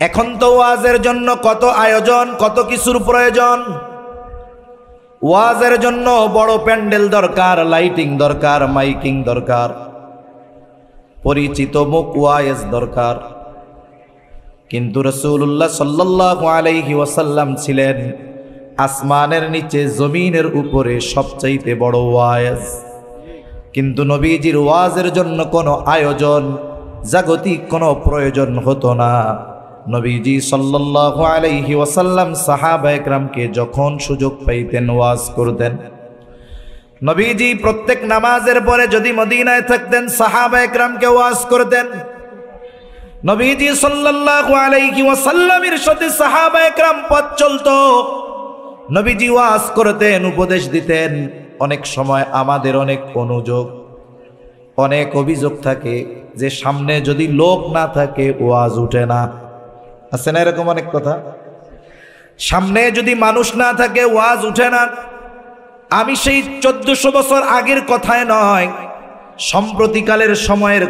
এখন তো ওয়াজের জন্য কত আয়োজন, কত কিছুর প্রয়োজন। ওয়াজের জন্য বড় প্যান্ডেল দরকার, লাইটিং দরকার, মাইকিং দরকার, পরিচিত মুখ ওয়াইজ দরকার। কিন্তু রাসূলুল্লাহ সাল্লাল্লাহু আলাইহি ওয়াসাল্লাম ছিলেন আসমানের নিচে জমিনের উপরে সবচাইতে বড় ওয়াইজ। কিন্তু নবীজির ওয়াজের জন্য কোনো আয়োজন, জাগতিক কোনো প্রয়োজন হতো না। নবীজি সাল্লাল্লাহু আলাইহি ওয়াসাল্লাম সাহাবা একরামকে যখন সুযোগ পাইতেন ওয়াজ করতেন। নবীজি প্রত্যেক নামাজের পরে যদি মদিনায় থাকতেন সাহাবা একরামকে ওয়াজ করতেন। নবীজি সাল্লাল্লাহু আলাইহি ওয়াসাল্লামের সাথে সাহাবা একরাম পথ চলতো। নবীজি ওয়াজ করতেন, উপদেশ দিতেন। অনেক সময় আমাদের অনেক অনুযোগ, অনেক অভিযোগ থাকে যে সামনে যদি লোক না থাকে ওয়াজ উঠে না। আছে না এরকম অনেক কথা? সামনে যদি মানুষ না থাকে ওয়াজ উঠে না। আমি সেই 1400 বছর আগের কথায় নয়, সম্প্রতিকালের সময়ের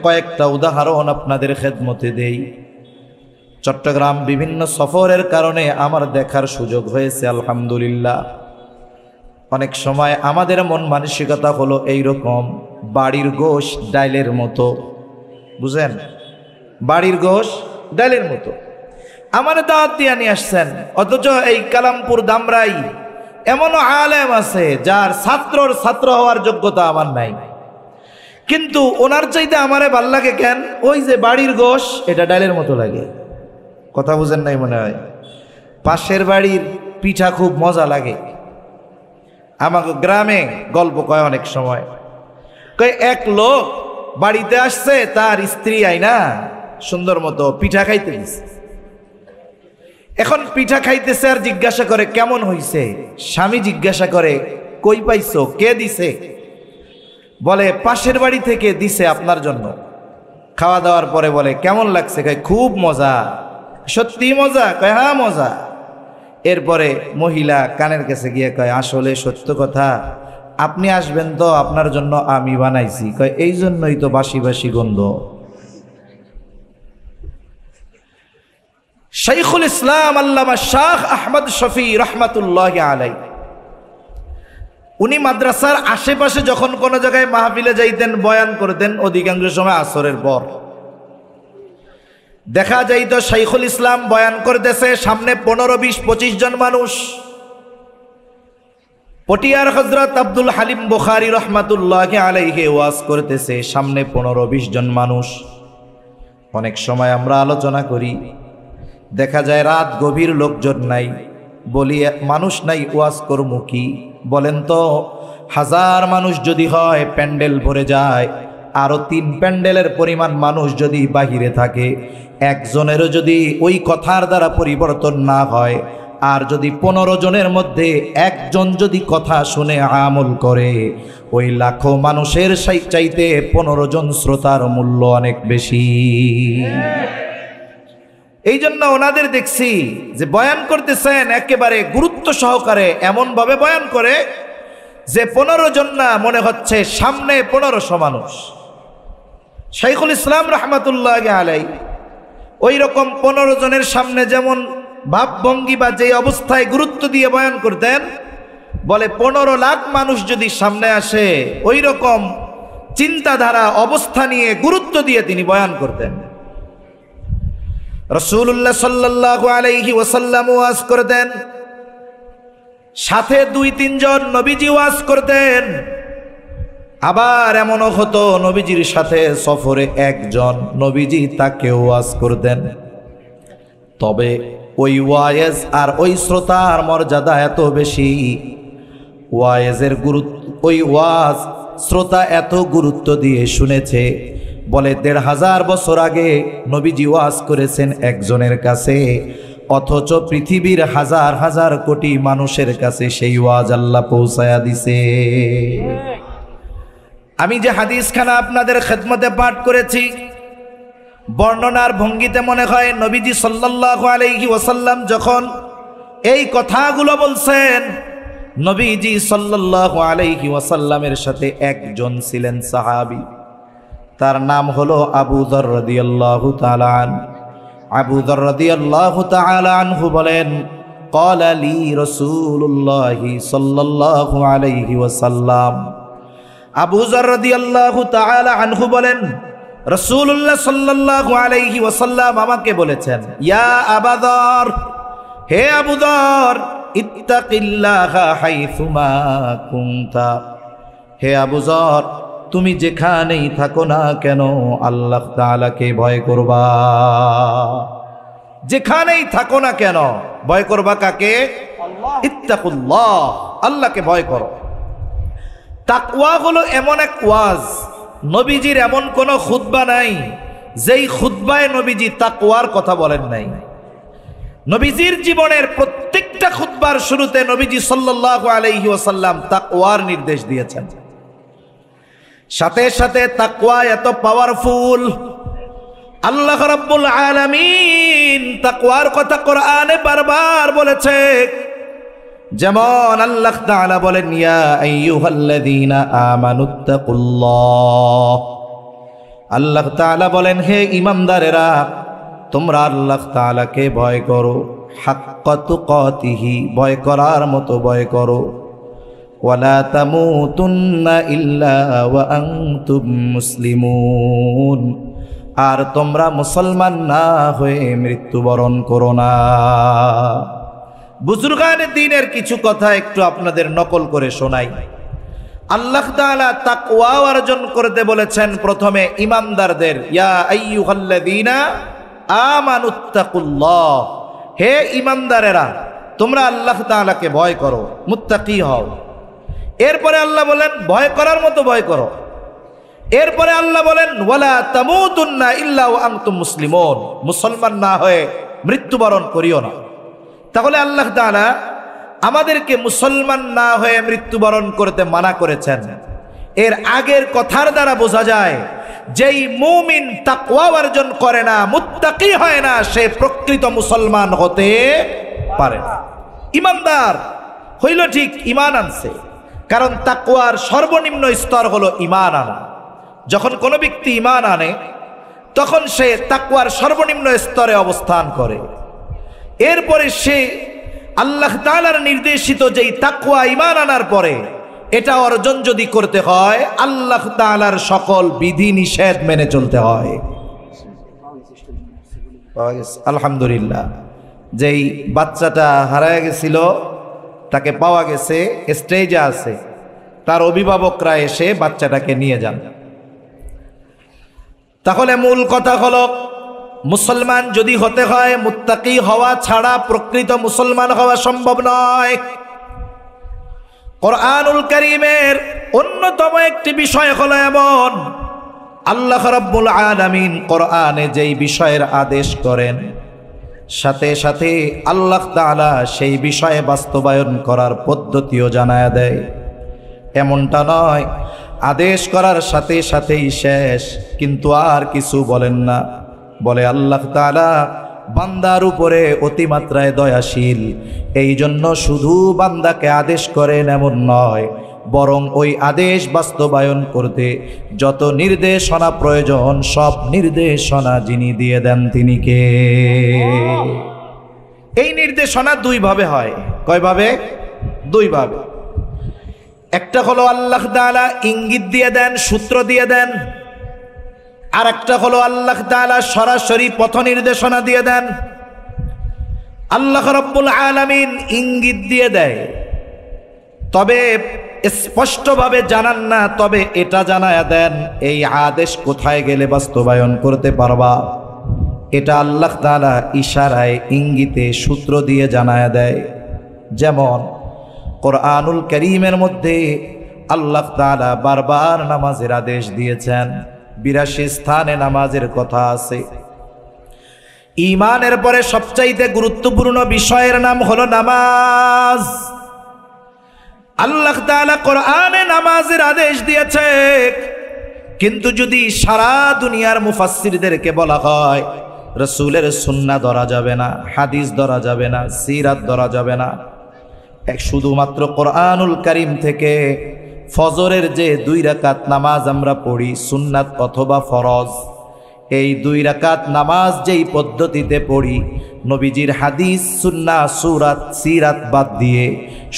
কয়েকটা উদাহরণ আপনাদের খেদমতে দেই। চট্টগ্রাম বিভিন্ন সফরের কারণে আমার দেখার সুযোগ হয়েছে আলহামদুলিল্লাহ। অনেক সময় আমাদের মন মানসিকতা হলো এইরকম, বাড়ির গোশ ডাইলের মতো। বুঝেন? বাড়ির গোশ ডাইলের মতো। আমার দাওয়াত দিয়ে নিয়ে আসছেন, অথচ এই কালামপুর দামরাই এমনও আলেম আছে যার ছাত্র হওয়ার যোগ্যতা আমার নাই, কিন্তু ওনার চাইতে আমারে ভাল লাগে কেন? ওই যে বাড়ির গোশ, এটা ডাইলের মতো লাগে। কথা বুঝেন নাই মনে হয়? পাশের বাড়ির পিঠা খুব মজা লাগে। আমাকে গ্রামে গল্প কয় অনেক সময়, কয় এক লোক বাড়িতে আসছে, তার স্ত্রী আইনা সুন্দর মতো পিঠা খাইতে দিছে। এখন পিঠা খাইতেছে আর জিজ্ঞাসা করে কেমন হইছে। স্বামী জিজ্ঞাসা করে কই পাইছো, কে দিছে? বলে পাশের বাড়ি থেকে দিছে আপনার জন্য। খাওয়া দাওয়ার পরে বলে কেমন লাগছে? কয় খুব মজা। সত্যি মজা? কয় হ্যাঁ মজা। এরপরে মহিলা কানের কাছে গিয়ে কয় আসলে সত্য কথা, আপনি আসবেন তো, আপনার জন্য আমি বানাইছি। কয় এই জন্যই তো বাসি বাসি গন্ধ। শাইখুল ইসলাম আল্লামা শাহ আহমদ শফি রহমাতুল্লাহি আলাইহি, উনি মাদ্রাসার আশেপাশে যখন কোনো জায়গায় মাহফিলে যাইতেন, বয়ান করতেন, অধিকাংশ সময় আসরের পর দেখা যাইত শাইখুল ইসলাম বয়ান করতেছে, সামনে 15, 20, 25 জন মানুষ। পটিয়ার হযরত আব্দুল হালিম বুখারী রহমাতুল্লাহি আলাইহি ওয়াজ করতেছে, সামনে 15, 20 জন মানুষ। অনেক সময় আমরা আলোচনা করি, দেখা যায় রাত গভীর, লোকজন নাই, বলি মানুষ নাই, ওয়াজ করব কি? বলেন তো, 1000 মানুষ যদি হয় প্যান্ডেল ভরে যায়, আরো 3 প্যান্ডেলের পরিমাণ মানুষ যদি বাহিরে থাকে, একজনেরও যদি ওই কথার দ্বারা পরিবর্তন না হয়, আর যদি 15 জনের মধ্যে একজন যদি কথা শুনে আমল করে, ওই লাখো মানুষের চাইতে 15 জন শ্রোতার মূল্য অনেক বেশি। এই জন্য ওনাদের দেখছি যে বয়ান করতেছেন একেবারে গুরুত্ব সহকারে, এমন ভাবে বয়ান করে যে 15 জন না, মনে হচ্ছে সামনে 1500 মানুষ। শাইখুল ইসলাম রহমাতুল্লাহি আলাইহি ওই রকম 15 জনের সামনে যেমন ভাবভঙ্গি বা যে অবস্থায় গুরুত্ব দিয়ে বয়ান করতেন, বলে 15 লাখ মানুষ যদি সামনে আসে, ওই রকম চিন্তাধারা অবস্থা নিয়ে গুরুত্ব দিয়ে তিনি বয়ান করতেন। রাসূলুল্লাহ সাল্লাল্লাহু আলাইহি ওয়াসাল্লাম ওয়াজ করতেন, সাথে 2-3 জন নবীজি ওয়াজ করতেন। আবার এমনও হতো নবীজির সাথে সফরে একজন, নবীজি তাকে ওয়াজ করতেন। তবে ওই ওয়াইজ আর ওই শ্রোতার মর্যাদা এত বেশি, ওয়াইজের গুরুত্ব, ওই ওয়াজ শ্রোতা এত গুরুত্ব দিয়ে শুনেছে। বলে 1500 বছর আগে নবীজি ওয়াজ করেছেন একজনের কাছে, অথচ পৃথিবীর হাজার হাজার কোটি মানুষের কাছে সেই ওয়াজ আল্লাহ পৌঁছায়া দিছে। আমি যে হাদিসখানা আপনাদের খেদমতে পাঠ করেছি, বর্ণনার ভঙ্গিতে মনে হয় নবীজি সাল্লাল্লাহু আলাইহি ওয়াসাল্লাম যখন এই কথাগুলো বলছেন, নবীজি সাল্লাল্লাহু আলাইহি ওয়াসাল্লামের সাথে একজন ছিলেন সাহাবী, তার নাম হলো আবু যর রাদিয়াল্লাহু তাআলা আনহু। আবু যর রাদিয়াল্লাহু তাআলা আনহু বলেন, قال لي رسول الله صلى الله عليه وسلم, আবু যর রাদিয়াল্লাহু তাআলা আনহু বলেন, রাসূলুল্লাহ সাল্লাল্লাহু আলাইহি ওয়াসাল্লাম আমাকে বলেছেন, ইয়া আবু যর, হে আবু যর, ইত্তাকিল্লাহা হাইসুমা কুনতা, হে আবু যর, তুমি যেখানেই থাকো না কেন আল্লাহ তাআলাকে ভয় করবা। যেখানেই থাকো না কেন ভয় করবা কাকে? ইত্তাকুল্লাহ, আল্লাহকে ভয় করো। তাকওয়া হলো এমন এক ওয়াজ, নবীজির এমন কোন খুতবা নাই যেই খুতবায় নবীজি তাকওয়ার কথা বলেন নাই। নবীজির জীবনের প্রত্যেকটা খুতবার শুরুতে নবীজি সাল্লাল্লাহু আলাইহি ওয়াসাল্লাম তাকওয়ার নির্দেশ দিয়েছেন। সাথে সাথে তাকওয়া এত পাওয়ারফুল, আল্লাহ রাব্বুল আলামিন তাকওয়ার কথা কোরআনে বারবার বলেছে। যেমন আল্লাহ তাআলা বলেন, ইয়া আইয়ুহাল্লাযীনা আমানুত্তাকুল্লাহ, আল্লাহ তাআলা বলেন, হে ঈমানদারেরা, তোমরা আল্লাহ তাআলাকে ভয় করো, হাক্কা তুকাতিহি, ভয় করার মতো ভয় করো, ওয়ালা তামুতুন্না ইল্লা ওয়া আনতুম মুসলিমুন, আর তোমরা মুসলমান না হয়ে মৃত্যুবরণ করো না। বুজুর্গানে দ্বীনের কিছু কথা একটু আপনাদের নকল করে শোনাই। আল্লাহ তাআলা তাকওয়া অর্জন করতে বলেছেন প্রথমে ঈমানদারদের, ইয়া আইয়ুহাল্লাযীনা আমানুত্তাকুল্লাহ, হে ঈমানদারেরা, তোমরা আল্লাহ তাআলাকে ভয় করো, মুত্তাকি হও। এরপরে আল্লাহ বলেন ভয় করার মতো ভয় করো। এরপরে আল্লাহ বলেন, ওয়ালা তামুতুন্না ইল্লা ওয়া আনতুম মুসলিমুন, মুসলমান না হয়ে মৃত্যুবরণ করিও না। তাহলে আল্লাহ তাআলা আমাদেরকে মুসলমান না হয়ে মৃত্যুবরণ করতে মানা করেছেন। এর আগের কথার দ্বারা বোঝা যায়, যেই মুমিন তাকওয়া অর্জন করে না, মুত্তাকি হয় না, সে প্রকৃত মুসলমান হতে পারে না। ঈমানদার হইল ঠিক, ঈমান আনছে, কারণ তাকওয়ার সর্বনিম্ন স্তর হলো ঈমান আনা। যখন কোনো ব্যক্তি ঈমান আনে তখন সে তাকওয়ার সর্বনিম্ন স্তরে অবস্থান করে। এরপরে সে আল্লাহ তাআলার নির্দেশিত যেই তাকওয়া ঈমান আনার পরে এটা অর্জন যদি করতে হয়, আল্লাহ তাআলার সকল বিধি নিষেধ মেনে চলতে হয়। আলহামদুলিল্লাহ, যেই বাচ্চাটা হারায় গেছিল তাকে পাওয়া গেছে, স্টেজে আছে, তার অভিভাবকরা এসে বাচ্চাটাকে নিয়ে যান। তাহলে মূল কথা হলো, মুসলমান যদি হতে হয়, মুত্তাকি হওয়া ছাড়া প্রকৃত মুসলমান হওয়া সম্ভব নয়। কোরআনুল কারীমের অন্যতম একটি বিষয় হলো এমন, আল্লাহ রাব্বুল আলামিন কোরআনে যেই বিষয়ের আদেশ করেন, সাথে সাথে আল্লাহ তাআলা সেই বিষয়ে বাস্তবায়ন করার পদ্ধতিও জানায়া দেয়। এমনটা নয় আদেশ করার সাথে সাথেই শেষ, কিন্তু আর কিছু বলেন না। বলে আল্লাহ তাআলা বান্দার উপরে অতিমাত্রায় দয়াশীল, এই জন্য শুধু বান্দাকে আদেশ করেন এমন নয়, বরং ওই আদেশ বাস্তবায়ন করতে যত নির্দেশনা প্রয়োজন সব নির্দেশনা যিনি দিয়ে দেন তিনি কে? এই নির্দেশনা দুই ভাবে হয়। কয়ভাবে? দুই ভাবে। একটা হলো আল্লাহ তাআলা ইঙ্গিত দিয়ে দেন, সূত্র দিয়ে দেন। আর একটা হলো আল্লাহ তাআলা সরাসরি পথ নির্দেশনা দিয়ে দেন। আল্লাহ রাব্বুল আলামিন ইঙ্গিত দিয়ে দেয়, তবে স্পষ্টভাবে জানান না, তবে এটা জানায়া দেন এই আদেশ কোথায় গেলে বাস্তবায়ন করতে পারবা। এটা আল্লাহ তাআলা ইশারায়, ইঙ্গিতে, সূত্র দিয়ে জানায়া দেয়। যেমন কোরআনুল কারীমের মধ্যে আল্লাহ তাআলা বারবার নামাজের আদেশ দিয়েছেন। ৮২ স্থানে নামাজের কথা আছে। ঈমানের পরে সবচাইতে গুরুত্বপূর্ণ বিষয়ের নাম হলো নামাজ। আল্লাহ তাআলা কোরআনে নামাজের আদেশ দিয়েছে, কিন্তু যদি সারা দুনিয়ার মুফাসসিরদেরকে বলা হয় রাসূলের সুন্নাহ ধরা যাবে না, হাদিস ধরা যাবে না, সিরাত ধরা যাবে না, শুধুমাত্র কোরআনুল কারীম থেকে ফজরের যে 2 রাকাত নামাজ আমরা পড়ি সুন্নাত অথবা ফরজ, এই 2 রাকাত নামাজ যেই পদ্ধতিতে পড়ি, নবীজির হাদিস সুন্নাহ সূরাত সিরাত বাদ দিয়ে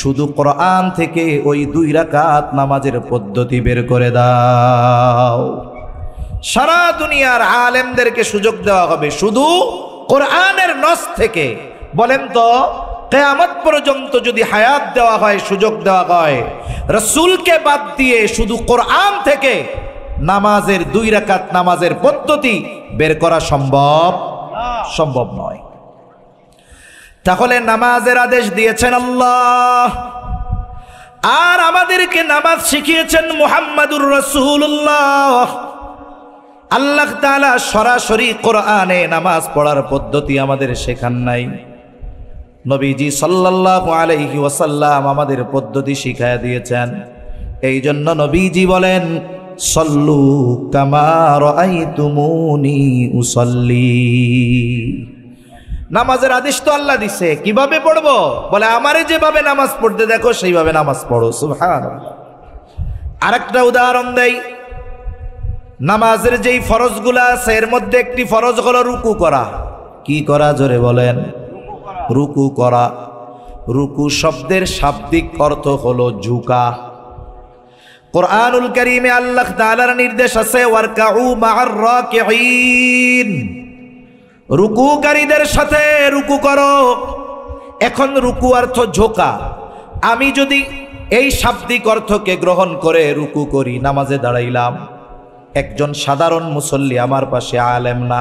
শুধু কোরআন থেকে ওই 2 রাকাত নামাজের পদ্ধতি বের করে দাও। সারা দুনিয়ার আলেমদেরকে সুযোগ দেওয়া হবে শুধু কোরআনের নস থেকে। বলেন তো, কিয়ামত পর্যন্ত যদি হায়াত দেওয়া হয়, সুযোগ দেওয়া হয়, রাসূলকে বাদ দিয়ে শুধু কোরআন থেকে নামাজের 2 রাকাত নামাজের পদ্ধতি বের করা সম্ভব নয়। তাহলে নামাজের আদেশ দিয়েছেন আল্লাহ, আর আমাদেরকে নামাজ শিখিয়েছেন মুহাম্মাদুর রাসূলুল্লাহ। আল্লাহ তাআলা সরাসরি কোরআনে নামাজ পড়ার পদ্ধতি আমাদের শেখান নাই, নবীজি সাল্লাল্লাহু আলাইহি ওয়াসাল্লাম আমাদের পদ্ধতি শিখায়া দিয়েছেন। এই জন্য নবীজি বলেন, সল্লু কামা রাআইতুমুনি উসাল্লি। নামাজের আদেশ তো আল্লাহ দিছে, কিভাবে পড়বো? বলে আমারে যেভাবে নামাজ পড়তে দেখো সেইভাবে নামাজ পড়ো। সুবহানাল্লাহ। আরেকটা উদাহরণ দেই, নামাজের যেই ফরজগুলো আছে এর মধ্যে একটি ফরজ হলো রুকু করা। কি করা? জোরে বলেন। রুকু করা। রুকু শব্দের শাব্দিক অর্থ হলো ঝুঁকা। কুরআনুল কারীমে আল্লাহ তাআলার নির্দেশ আছে, ওয়ারকাউ মা'আর রাকিঈন, রুকুকারীদের সাথে রুকু করো। এখন রুকু অর্থ ঝোঁকা। আমি যদি এই শাব্দিক অর্থকে গ্রহণ করে রুকু করি, নামাজে দাঁড়াইলাম, একজন সাধারণ মুসল্লি আমার পাশে, আলেম না,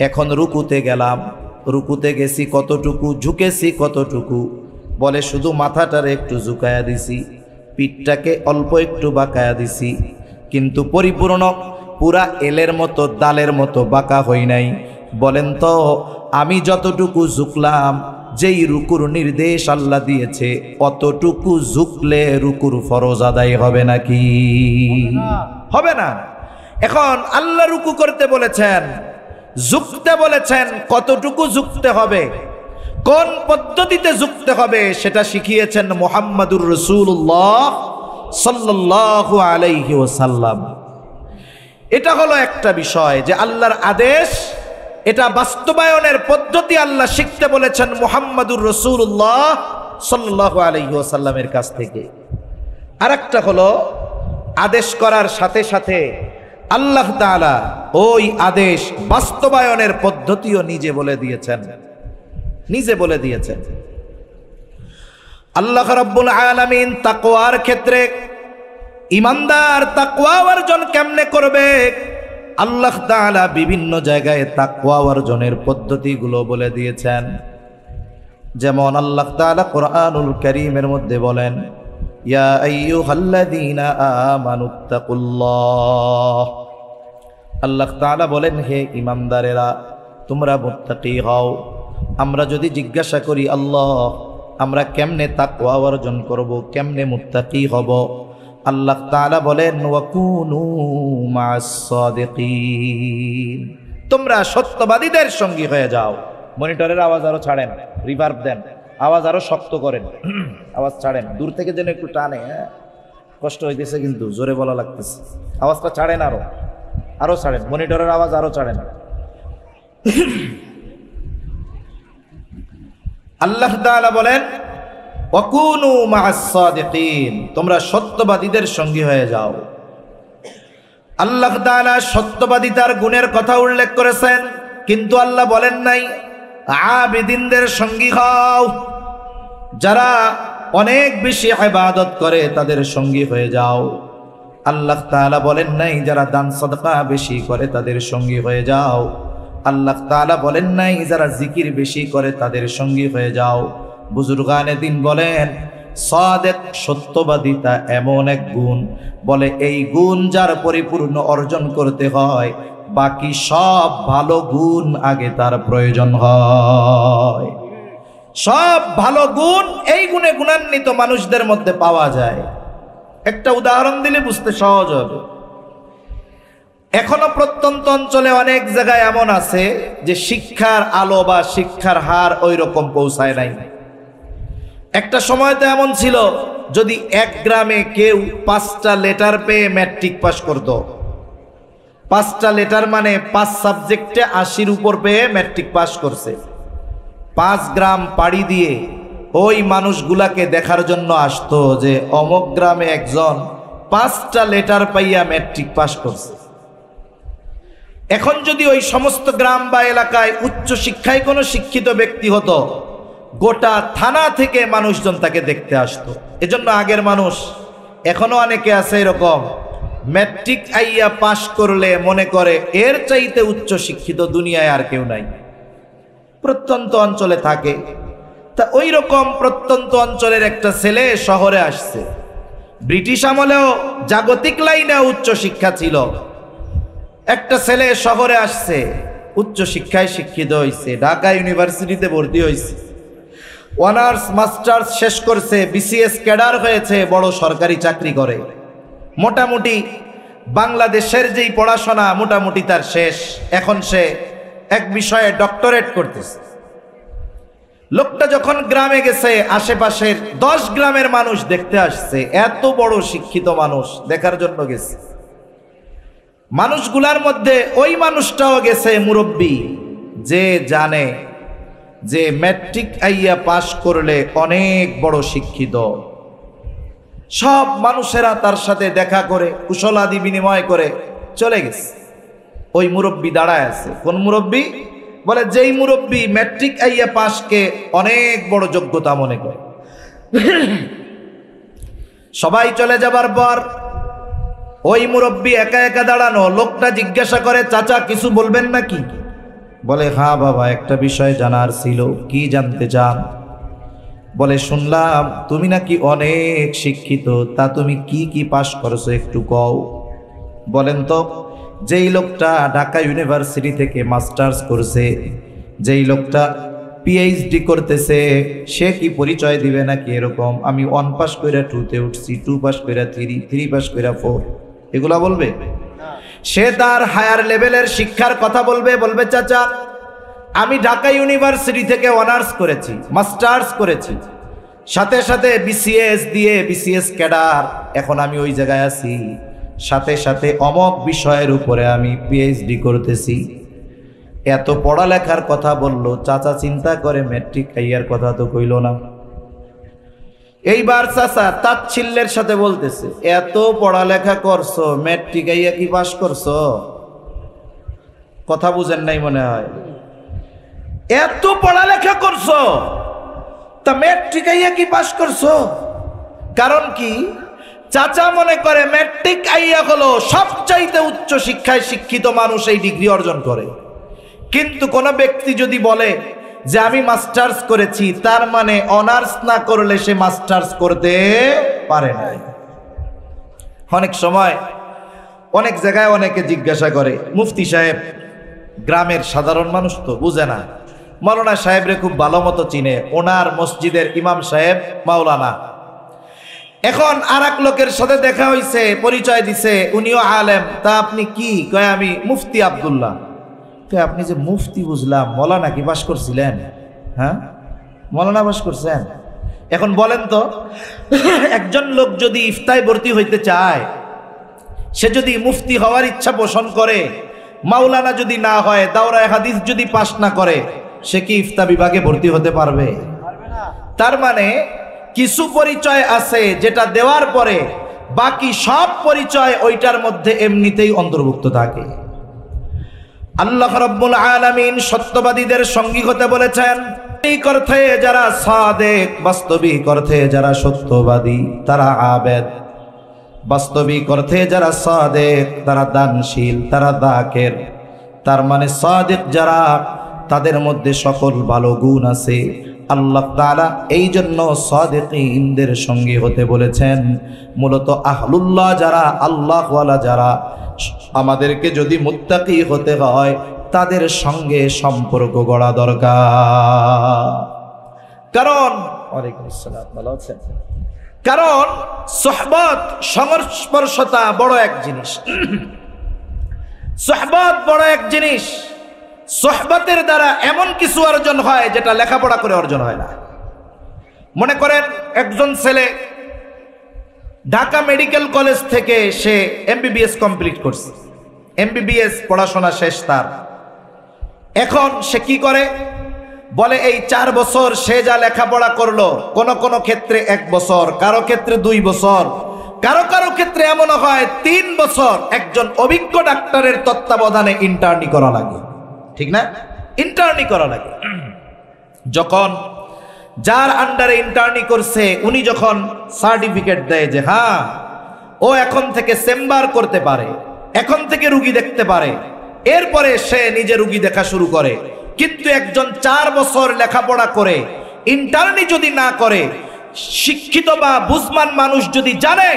এখন রুকুতে গেলাম, রুকুতে গেছি কতটুকু, ঝুঁকেছি কতটুকু? বলে শুধু মাথাটারে একটু ঝুঁকায়া দিছি, পিঠটাকে অল্প একটু বাঁকায়া দিছি, কিন্তু পরিপূর্ণ পুরা এলের মতো দালের মতো বাঁকা হই নাই। বলেন তো, আমি যতটুকু ঝুঁকলাম, যেই রুকুর নির্দেশ আল্লাহ দিয়েছে অতটুকু ঝুঁকলে রুকুর ফরজ আদায় হবে নাকি? হবে না। এখন আল্লাহ রুকু করতে বলেছেন, ঝুঁকতে বলেছেন, কতটুকু ঝুঁকতে হবে, কোন পদ্ধতিতে ঝুঁকতে হবে সেটা শিখিয়েছেন মুহাম্মাদুর রাসূলুল্লাহ সাল্লাল্লাহু আলাইহি ওয়াসাল্লাম। এটা হলো একটা বিষয় যে আল্লাহর আদেশ, এটা বাস্তবায়নের পদ্ধতি আল্লাহ শিখতে বলেছেন মুহাম্মাদুর রাসূলুল্লাহ সাল্লাল্লাহু আলাইহি ওয়াসাল্লামের কাছ থেকে। আরেকটা হলো আদেশ করার সাথে সাথে আল্লাহ তাআলা ওই আদেশ বাস্তবায়নের পদ্ধতিও নিজে বলে দিয়েছেন, নিজে বলে দিয়েছেন। আল্লাহ রাব্বুল আলামিন তাকওয়ার ক্ষেত্রে ঈমানদার তাকওয়া অর্জন কেমনে করবে, আল্লাহ তাআলা বিভিন্ন জায়গায় তাকওয়া অর্জনের পদ্ধতিগুলো বলে দিয়েছেন। যেমন আল্লাহ তাআলা কোরআনুল কারীমের মধ্যে বলেন, ইয়া আইয়ুহাল্লাযীনা আমানুত্তাকুল্লাহ। আল্লাহ তাআলা বলেন, হে ঈমানদারেরা তোমরা মুত্তাকি হও। আমরা যদি জিজ্ঞাসা করি, আল্লাহ আমরা কেমনে তাকওয়া অর্জন করব, কেমনে মুত্তাকি হব, আল্লাহ তাআলা বলেন, ওয়াকুনু মা'আস সাদিকিন, তোমরা সত্যবাদীদের সঙ্গী হয়ে যাও। মনিটরের আওয়াজ আরো ছাড়েন, রিভার্ব দেন, আওয়াজ আরো শক্ত করেন, আওয়াজ ছাড়েন, দূর থেকে যেন একটু টানে। হ্যাঁ, কষ্ট হইতেছে কিন্তু জোরে বলা লাগতেছে। আওয়াজটা ছাড়েন, আরো ছাড়েন, মনিটরের আওয়াজ আরো ছাড়েন। আল্লাহ তাআলা বলেন, ওয়াকুনু মা'আস সাদিকিন, তোমরা সত্যবাদীদের সঙ্গী হয়ে যাও। আল্লাহ তাআলা সত্যবাদিতার গুণের কথা উল্লেখ করেছেন, কিন্তু আল্লাহ বলেন নাই আবিদিনদের সঙ্গী হও, যারা অনেক বেশি ইবাদত করে তাদের সঙ্গী হয়ে যাও। আল্লাহ তাআলা বলেন নাই যারা দান সাদকা বেশি করে তাদের সঙ্গী হয়ে যাও। আল্লাহ তাআলা বলেন নাই যারা জিকির বেশি করে তাদের সঙ্গী হয়ে যাও। বুজুর্গানে দিন বলেন, সাদেক সত্যবাদিতা এমন এক গুণ, বলে এই গুণ যার পরিপূর্ণ অর্জন করতে হয়, বাকি সব ভালো গুণ আগে তার প্রয়োজন হয়। সব ভালো গুণ এই গুণে গুণান্বিত মানুষদের মধ্যে পাওয়া যায়। একটা উদাহরণ দিলে বুঝতে সহজ হবে। এখনো প্রত্যন্ত অঞ্চলে অনেক জায়গায় এমন আছে যে শিক্ষার আলো বা শিক্ষার হার ওই রকম পৌঁছায় নাই। একটা সময় তো এমন ছিল, যদি এক গ্রামে কেউ 5টা লেটার পেয়ে ম্যাট্রিক পাস করত, 5টা লেটার মানে 5 সাবজেক্টে 80-র উপর পেয়ে ম্যাট্রিক পাস করছে। 5 গ্রাম পাড়ি দিয়ে ওই মানুষগুলাকে দেখার জন্য আসতো যে অমুক গ্রামে একজন 5টা লেটার পাইয়া ম্যাট্রিক পাস করছে। এখন যদি ওই সমস্ত গ্রাম বা এলাকায় উচ্চ শিক্ষায় কোনো শিক্ষিত ব্যক্তি হতো, গোটা থানা থেকে মানুষজন তাকে দেখতে আসতো। এজন্য আগের মানুষ, এখনো অনেকে আছে এরকম, ম্যাট্রিক আইয়া পাশ করলে মনে করে এর চাইতে উচ্চ শিক্ষিত দুনিয়ায় আর কেউ নাই। প্রত্যন্ত অঞ্চলে থাকে, তা ওই রকম প্রত্যন্ত অঞ্চলের একটা ছেলে শহরে আসছে। ব্রিটিশ আমলেও জাগতিক লাইনে উচ্চ শিক্ষা ছিল। একটা ছেলে শহরে আসছে, উচ্চ শিক্ষায় শিক্ষিত হয়েছে, ঢাকা ইউনিভার্সিটিতে ভর্তি হয়েছে, অনার্স মাস্টার্স শেষ করছে, বিসিএস ক্যাডার হয়েছে, বড় সরকারি চাকরি করে। মোটামুটি বাংলাদেশের যেই পড়াশোনা মোটামুটি তার শেষ। এখন সে এক বিষয়ে ডক্টরেট করতেছে। লোকটা যখন গ্রামে গেছে, আশেপাশের 10 গ্রামের মানুষ দেখতে আসছে। এত বড় শিক্ষিত মানুষ দেখার জন্য গেছে। মানুষগুলার মধ্যে ওই মানুষটাও গেছে মুরব্বী, যে জানে যে ম্যাট্রিক আইয়া পাশ করলে অনেক বড় শিক্ষিত। সব মানুষেরা তার সাথে দেখা করে কুশলাদি বিনিময় করে চলে গেছে। ওই মুরব্বী দাঁড়ায় আছে। কোন মুরব্বী? বলে যেই মুরব্বী ম্যাট্রিক আইয়া পাশকে অনেক বড় যোগ্যতা মনে করে। সবাই চলে যাবার পর ওই মুরব্বী একা একা দাঁড়ানো। লোকটা জিজ্ঞাসা করে, চাচা কিছু বলবেন নাকি? বলে, হ্যাঁ বাবা, একটা বিষয় জানার ছিল। কি জানতে চান? বলে, শুনলাম তুমি নাকি অনেক শিক্ষিত, তা তুমি কি কি পাশ করছো একটু কও। বলেন তো। যেই লোকটা ঢাকা ইউনিভার্সিটি থেকে মাস্টার্স করছে, যেই লোকটা পিএইচডি করতেছে, সে কি পরিচয় দিবে নাকি এরকম আমি 1 পাস কইরা 2-তে উঠছি, 2 পাস কইরা 3 পাস কইরা 4, এগুলা বলবে? সে তার হায়ার লেভেলের শিক্ষার কথা বলবে। বলবে, চাচা আমি ঢাকা ইউনিভার্সিটি থেকে অনার্স করেছি, মাস্টার্স করেছি, সাথে সাথে বিসিএস দিয়ে বিসিএস ক্যাডার, এখন আমি ওই জায়গায় আছি, সাথে সাথে অমক বিষয়ের উপরে আমি পিএইচডি করতেছি। এত পড়ালেখার কথা বলল। চাচা চিন্তা করে ম্যাট্রিক আইয়ার কথা তো কইল না। এইবার চাচা তাচ্ছিল্যের সাথে বলতেছে, এত পড়ালেখা করছো, ম্যাট্রিক আইয়া কি পাস করছো? কথা বুঝেন নাই মনে হয়। এত পড়ালেখা করছো, তা ম্যাট্রিক আইয়া কি পাস করছো? কারণ কি? চাচা মনে করে ম্যাট্রিক আইয়া হলো সবচাইতে উচ্চ শিক্ষায় শিক্ষিত মানুষ এই ডিগ্রি অর্জন করে। কিন্তু কোন ব্যক্তি যদি বলে যে আমি মাস্টার্স করেছি, তার মানে অনার্স না করলে সে মাস্টার্স করতে পারে না। অনেক সময় অনেক জায়গায় অনেকে জিজ্ঞাসা করে, মুফতি সাহেব, গ্রামের সাধারণ মানুষ তো বুঝে না, মাওলানা সাহেবরে খুব ভালো মতো চিনে, ওনার মসজিদের ইমাম সাহেব মাওলানা। এখন আর এক লোকের সাথে দেখা হয়েছে, পরিচয় দিছে, উনিও আলেম। তা আপনি কি? কয় আমি মুফতি আব্দুল্লাহ। আপনি যে মুফতি বুঝলাম, মৌলানা কি পাস করছিলেন? হ্যাঁ, মৌলানা পাস করছেন। এখন বলেন তো, একজন লোক যদি ইফতায় ভর্তি হইতে চায়, সে যদি মুফতি হওয়ার ইচ্ছা পোষণ করে, মাওলানা যদি না হয়, দাওরায়ে হাদিস যদি পাস না করে, সে কি ইফতা বিভাগে ভর্তি হতে পারবে? তার মানে কিছু পরিচয় আছে যেটা দেওয়ার পরে বাকি সব পরিচয় ওইটার মধ্যে এমনিতেই অন্তর্ভুক্ত থাকে। আল্লাহ রাব্বুল আলামিন সত্যবাদীদের সঙ্গী হতে বলেছেন। বাস্তবিক অর্থে যারা সাদেক, বাস্তবিক অর্থে যারা সত্যবাদী, তারা আবেদ। বাস্তবিক অর্থে যারা সাদেক, তারা দানশীল, তারা যাকির। তার মানে সাদেক যারা, তাদের মধ্যে সকল ভালো গুণ আছে। আল্লাহ তাআলা এই জন্য সাদিকিনদের সঙ্গী হতে বলেছেন। মূলত আহলুল্লাহ যারা, আল্লাহওয়ালা যারা, আমাদেরকে যদি মুত্তাকি হতে হয়, তাদের সঙ্গে সম্পর্ক গড়া দরকার। কারণ ওয়ালাইকুম আসসালাম, ভালো আছেন? কারণ সোহবত, সংস্পর্শতা বড় এক জিনিস। সোহবত বড় এক জিনিস। সোহবতের দ্বারা এমন কিছু অর্জন হয় যেটা লেখাপড়া করে অর্জন হয় না। মনে করেন একজন ছেলে ঢাকা মেডিকেল কলেজ থেকে সে এমবিবিএস কমপ্লিট করছে। MBBS পড়াশোনা শেষ তার। এখন সে কি করে? বলে এই 4 বছর সে যা লেখাপড়া করলো, কোন কোন ক্ষেত্রে 1 বছর, কারো ক্ষেত্রে 2 বছর, কারো কারো ক্ষেত্রে এমন হয় 3 বছর একজন অভিজ্ঞ ডাক্তারের তত্ত্বাবধানে ইন্টার্নি করা লাগে। ঠিক না? ইন্টার্নি করা লাগে। যখন যার আন্ডারে ইন্টার্নি করছে উনি যখন সার্টিফিকেট দেয় যে হ্যাঁ ও এখন থেকে চেম্বার করতে পারে, এখন থেকে রুগী দেখতে পারে, এরপরে সে নিজে রুগী দেখা শুরু করে। কিন্তু একজন 4 বছর লেখাপড়া করে ইন্টার্নি যদি না করে, শিক্ষিত বা বুঝমান মানুষ যদি জানে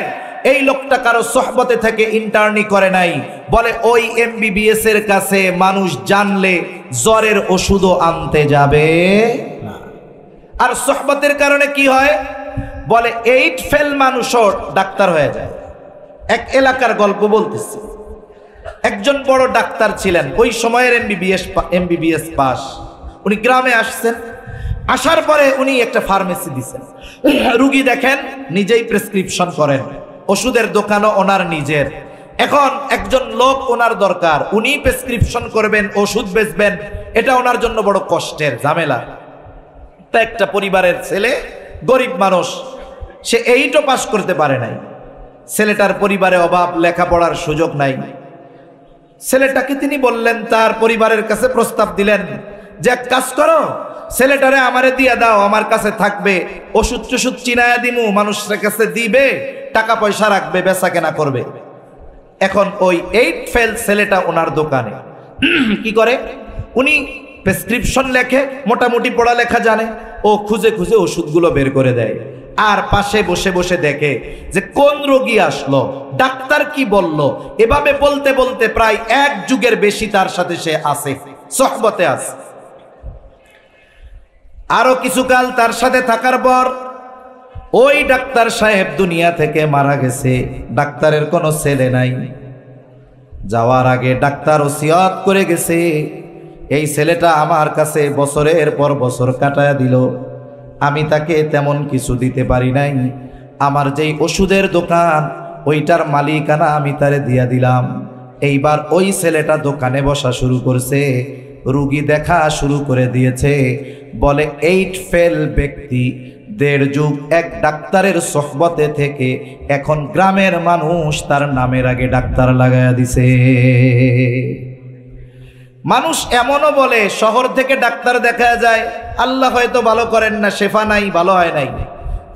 এই লোকটা কারো সোহবতে থেকে ইন্টার্নি করে নাই, বলে ওই MBBS এর কাছে মানুষ জানলে জ্বরের ওষুধও আনতে যাবে না। আর সোহবতের কারণে কি হয়? বলে 8 ফেল মানুষও ডাক্তার হয়ে যায়। এক এলাকার গল্প বলতেছি। একজন বড় ডাক্তার ছিলেন, ওই সময়ের MBBS পাস। উনি গ্রামে আসছেন, আসার পরে উনি একটা ফার্মেসি দিচ্ছেন, রুগী দেখেন, নিজেই প্রেসক্রিপশন করেন, ওষুধের দোকানও ওনার নিজের। এখন একজন লোক ওনার দরকার, উনি প্রেসক্রিপশন করবেন, ওষুধ বেচবেন, এটা ওনার জন্য বড় কষ্টের ঝামেলা। তা একটা পরিবারের ছেলে, গরিব মানুষ, সে 8ও পাস করতে পারে নাই। ছেলেটার পরিবারে অভাব, লেখাপড়ার সুযোগ নাই। ছেলেটাকে তিনি বললেন, তার পরিবারের কাছে প্রস্তাব দিলেন যে এক কাজ করো, ছেলেটারে আমারে দিয়া দাও, আমার কাছে থাকবে, ওষুধ টষুধ চিনায়া দিমু, মানুষের কাছে দিবে, টাকা পয়সা রাখবে, বেচা কেনা করবে। এখন ওই 8 ফেল ছেলেটা ওনার দোকানে কি করে? উনি প্রেসক্রিপশন লেখে, মোটামুটি পড়ালেখা জানে, ও খুঁজে খুঁজে ওষুধগুলো বের করে দেয়, আর পাশে বসে বসে দেখে যে কোন রোগী আসলো, ডাক্তার কি বলল। এভাবে বলতে বলতে প্রায় 1 যুগের বেশি তার সাথে সে আছে, সোহবতে আছে। আরো কিছুকাল তার সাথে থাকার পর ওই ডাক্তার সাহেব দুনিয়া থেকে মারা গেছে। ডাক্তারের কোনো ছেলে নাই। যাওয়ার আগে ডাক্তার ওসিয়ত করে গেছে, এই ছেলেটা আমার কাছে বছরের পর বছর কাটায়া দিল, আমি তাকে তেমন কিছু দিতে পারি নাই। আমার যেই ওষুধের দোকান, ওইটার মালিকানা আমি তারে দিয়া দিলাম। এইবার ওই ছেলেটা দোকানে বসা শুরু করছে, রুগী দেখা শুরু করে দিয়েছে। বলে 8 ফেল ব্যক্তি 1.5 যুগ এক ডাক্তারের সোহবতে থেকে এখন গ্রামের মানুষ তার নামের আগে ডাক্তার লাগায়া দিছে। মানুষ এমনও বলে, শহর থেকে ডাক্তার দেখা যায়, আল্লাহ হয়তো ভালো করেন না, শেফা নাই, ভালো হয় নাই।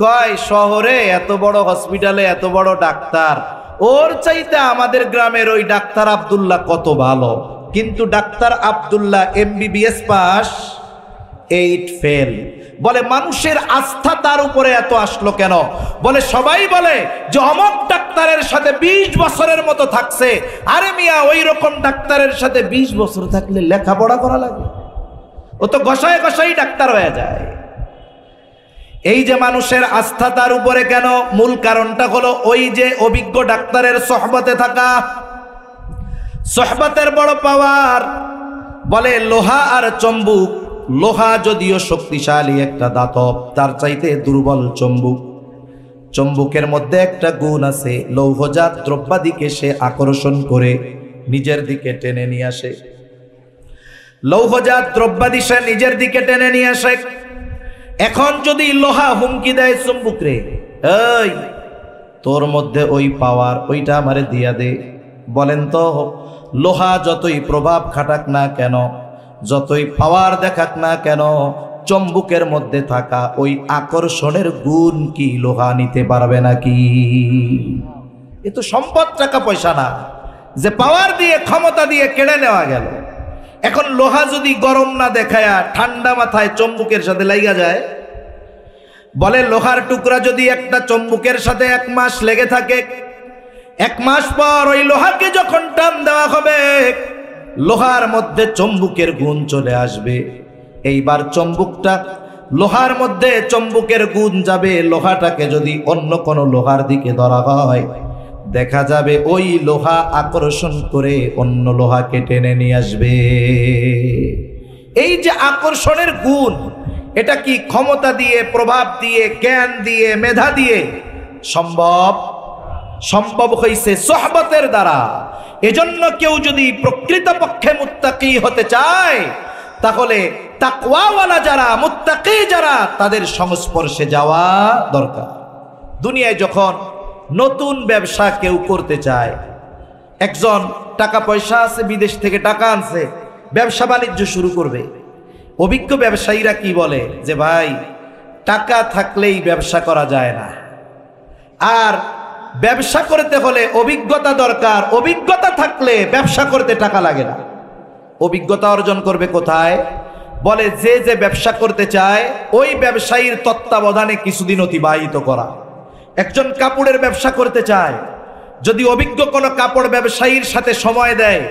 কয় শহরে এত বড় হসপিটালে এত বড় ডাক্তার, ওর চাইতে আমাদের গ্রামের ওই ডাক্তার আব্দুল্লাহ কত ভালো। কিন্তু doctor Abdullah MBBS pass, 8 fail. বলে মানুষের আস্থা তার উপরে এত আসলো কেন? বলে সবাই বলে যে অমক ডাক্তারের সাথে 20 বছরের মতো থাকছে। আরে মিয়া, ওই রকম ডাক্তারের সাথে 20 বছর থাকলে লেখাপড়া করা লাগে? ও তো গসায় গসাই ডাক্তার হয়ে যায়। এই যে মানুষের আস্থা তার উপরে কেন, মূল কারণটা হলো ওই যে অভিজ্ঞ ডাক্তারের সোহবতে থাকা। সোহবতের বড় পাওয়ার। বলে লোহা আর চম্বুক, লোহা যদিও শক্তিশালী একটা ধাতব, তার চাইতে দুর্বল চম্বুক। চম্বুকের মধ্যে একটা গুণ আছে, লৌহজাত দ্রব্যাদিকে সে আকর্ষণ করে নিজের দিকে টেনে নিয়ে আসে। লৌহজাত দ্রব্যাদি সে নিজের দিকে টেনে নিয়ে আসে। এখন যদি লোহা হুমকি দেয় চম্বুক রে, এই তোর মধ্যে ওই পাওয়ার, ওইটা আমারে দিয়া দে। বলেন তো, লোহা যতই প্রভাব খাটাক না কেন, যতই পাওয়ার দেখাক না কেন, চম্বুকের মধ্যে থাকা ওই আকর্ষণের গুণ কি লোহা নিতে পারবে নাকি? এ তো সম্পদ, টাকা পয়সা না, যে পাওয়ার দিয়ে ক্ষমতা দিয়ে কেড়ে নেওয়া গেল। এখন লোহা যদি গরম না দেখায়া ঠান্ডা মাথায় চম্বুকের সাথে লাগা যায়, বলে লোহার টুকরা যদি একটা চম্বুকের সাথে 1 মাস লেগে থাকে, 1 মাস পর ওই লোহাকে যখন টান দেওয়া হবে, লোহার মধ্যে চম্বুকের গুণ চলে আসবে। এইবার চম্বুকটা, লোহার মধ্যে চম্বুকের গুণ যাবে। লোহাটাকে যদি অন্য কোনো লোহার দিকে ধরা হয়, দেখা যাবে ওই লোহা আকর্ষণ করে অন্য লোহাকে টেনে নিয়ে আসবে। এই যে আকর্ষণের গুণ, এটা কি ক্ষমতা দিয়ে, প্রভাব দিয়ে, জ্ঞান দিয়ে, মেধা দিয়ে সম্ভব? সম্ভব হয়েছে সোহবতের দ্বারা। এজন্য কেউ যদি প্রকৃতপক্ষে মুত্তাকি হতে চায় তাহলে তাকওয়াওয়ালা যারা, মুত্তাকি যারা, তাদের সংস্পর্শে যাওয়া দরকার। দুনিয়ায় যখন নতুন ব্যবসা কেউ করতে চায়, একজন টাকা পয়সা আছে, বিদেশ থেকে টাকা আনছে, ব্যবসা বাণিজ্য শুরু করবে, অভিজ্ঞ ব্যবসায়ীরা কি বলে যে ভাই টাকা থাকলেই ব্যবসা করা যায় না, আর ব্যবসা করতে হলে অভিজ্ঞতা দরকার, অভিজ্ঞতা থাকলে ব্যবসা করতে টাকা লাগে না। অভিজ্ঞতা অর্জন করবে কোথায়? বলে যে যে ব্যবসা করতে চায় ওই ব্যবসায়ীর তত্ত্বাবধানে কিছুদিন অতিবাহিত করা। একজন কাপড়ের ব্যবসা করতে চায়, যদি অভিজ্ঞ কোনো কাপড় ব্যবসায়ীর সাথে সময় দেয়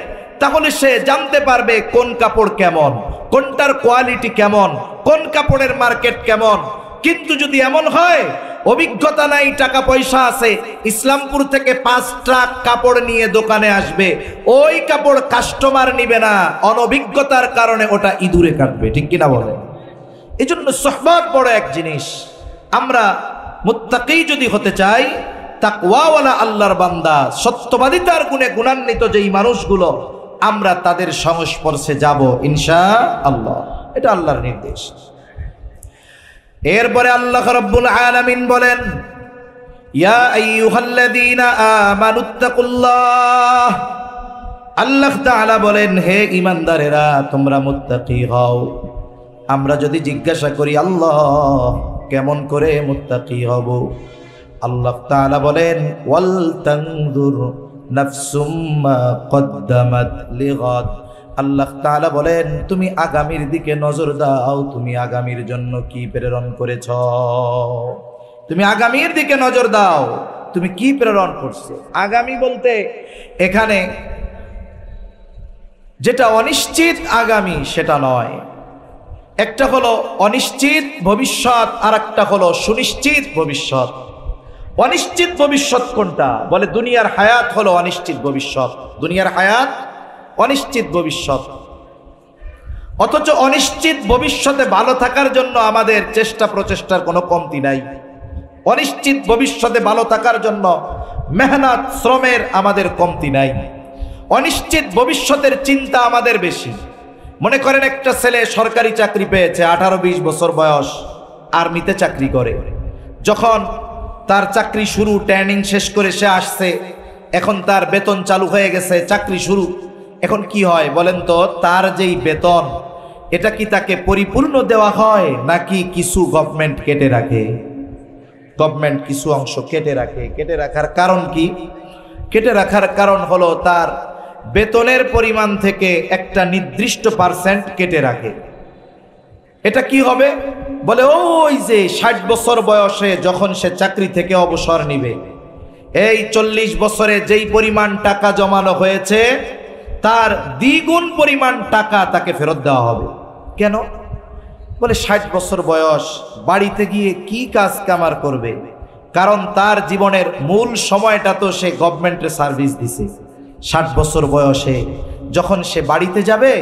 তাহলে সে জানতে পারবে কোন কাপড় কেমন, কোনটার কোয়ালিটি কেমন, কোন কাপড়ের মার্কেট কেমন। কিন্তু যদি এমন হয় অভিজ্ঞতা নাই, টাকা পয়সা আছে, ইসলামপুর থেকে 5 ট্রাক কাপড় নিয়ে দোকানে আসবে, ওই কাপড় কাস্টমার নিবে না, অনভিজ্ঞতার কারণে ওটা ইঁদুরে কাটবে। ঠিক কিনা বলেন? এই জন্য সোহবত বড় এক জিনিস। আমরা মুত্তাকি যদি হতে চাই, তাকওয়াওয়ালা আল্লাহর বান্দা, সত্যবাদিতার গুণে গুণান্বিত যেই মানুষগুলো, আমরা তাদের সংস্পর্শে যাব ইনশাআল্লাহ। এটা আল্লাহর নির্দেশ। এরপরে আল্লাহ রাব্বুল আলামিন বলেন, ইয়া আইয়ুহাল্লাযীনা আমানুত্তাকুল্লাহ। আল্লাহ তাআলা বলেন, হে ঈমানদারেরা তোমরা মুত্তাকি হও। আমরা যদি জিজ্ঞাসা করি আল্লাহ কেমন করে মুত্তাকি হব, আল্লাহ তাআলা বলেন, ওয়াল তানজুর নাফসুম মা কদ্দামাত লিগাদ। আল্লাহ তাআলা বলেন, তুমি আগামীর দিকে নজর দাও, তুমি আগামীর জন্য কি প্রেরণ করেছ, তুমি আগামীর দিকে নজর দাও, তুমি কি প্রেরণ করছো। আগামী বলতে এখানে যেটা অনিশ্চিত আগামী সেটা নয়। একটা হলো অনিশ্চিত ভবিষ্যৎ, আর একটা হলো সুনিশ্চিত ভবিষ্যৎ। অনিশ্চিত ভবিষ্যৎ কোনটা? বলে দুনিয়ার হায়াত হলো অনিশ্চিত ভবিষ্যৎ। দুনিয়ার হায়াত অনিশ্চিত ভবিষ্যৎ। অথচ অনিশ্চিত ভবিষ্যতে ভালো থাকার জন্য আমাদের চেষ্টা প্রচেষ্টার কোনো কমতি নাই। অনিশ্চিত ভবিষ্যতে ভালো থাকার জন্য মেহনত শ্রমের আমাদের কমতি নাই। অনিশ্চিত ভবিষ্যতের চিন্তা আমাদের বেশি। মনে করেন একটা ছেলে সরকারি চাকরি পেয়েছে, 18-20 বছর বয়স, আর্মিতে চাকরি করে। যখন তার চাকরি শুরু, ট্রেনিং শেষ করে সে আসছে, এখন তার বেতন চালু হয়ে গেছে, চাকরি শুরু। এখন কি হয় বলেন তো? তার যেই বেতন, এটা কি তাকে পরিপূর্ণ দেওয়া হয় নাকি কিছু গভর্নমেন্ট কেটে রাখে? গভর্নমেন্ট কিছু অংশ কেটে রাখে। কেটে রাখার কারণ কি? কেটে রাখার কারণ হলো তার বেতনের পরিমাণ থেকে একটা নির্দিষ্ট % কেটে রাখে। এটা কি হবে? বলে ওই যে 60 বছর বয়সে যখন সে চাকরি থেকে অবসর নিবে, এই 40 বছরে যেই পরিমাণ টাকা জমানো হয়েছে তার দ্বিগুণ পরিমাণ টাকা তাকে ফেরত দেওয়া হবে। কেন? বলে 60 বছর বয়স, বাড়িতে গিয়ে কি কাজ কামার করবে? কারণ তার জীবনের মূল সময়টা তো সে গভর্নমেন্টের সার্ভিস দিছে। 60 বছর বয়সে যখন সে বাড়িতে যাবে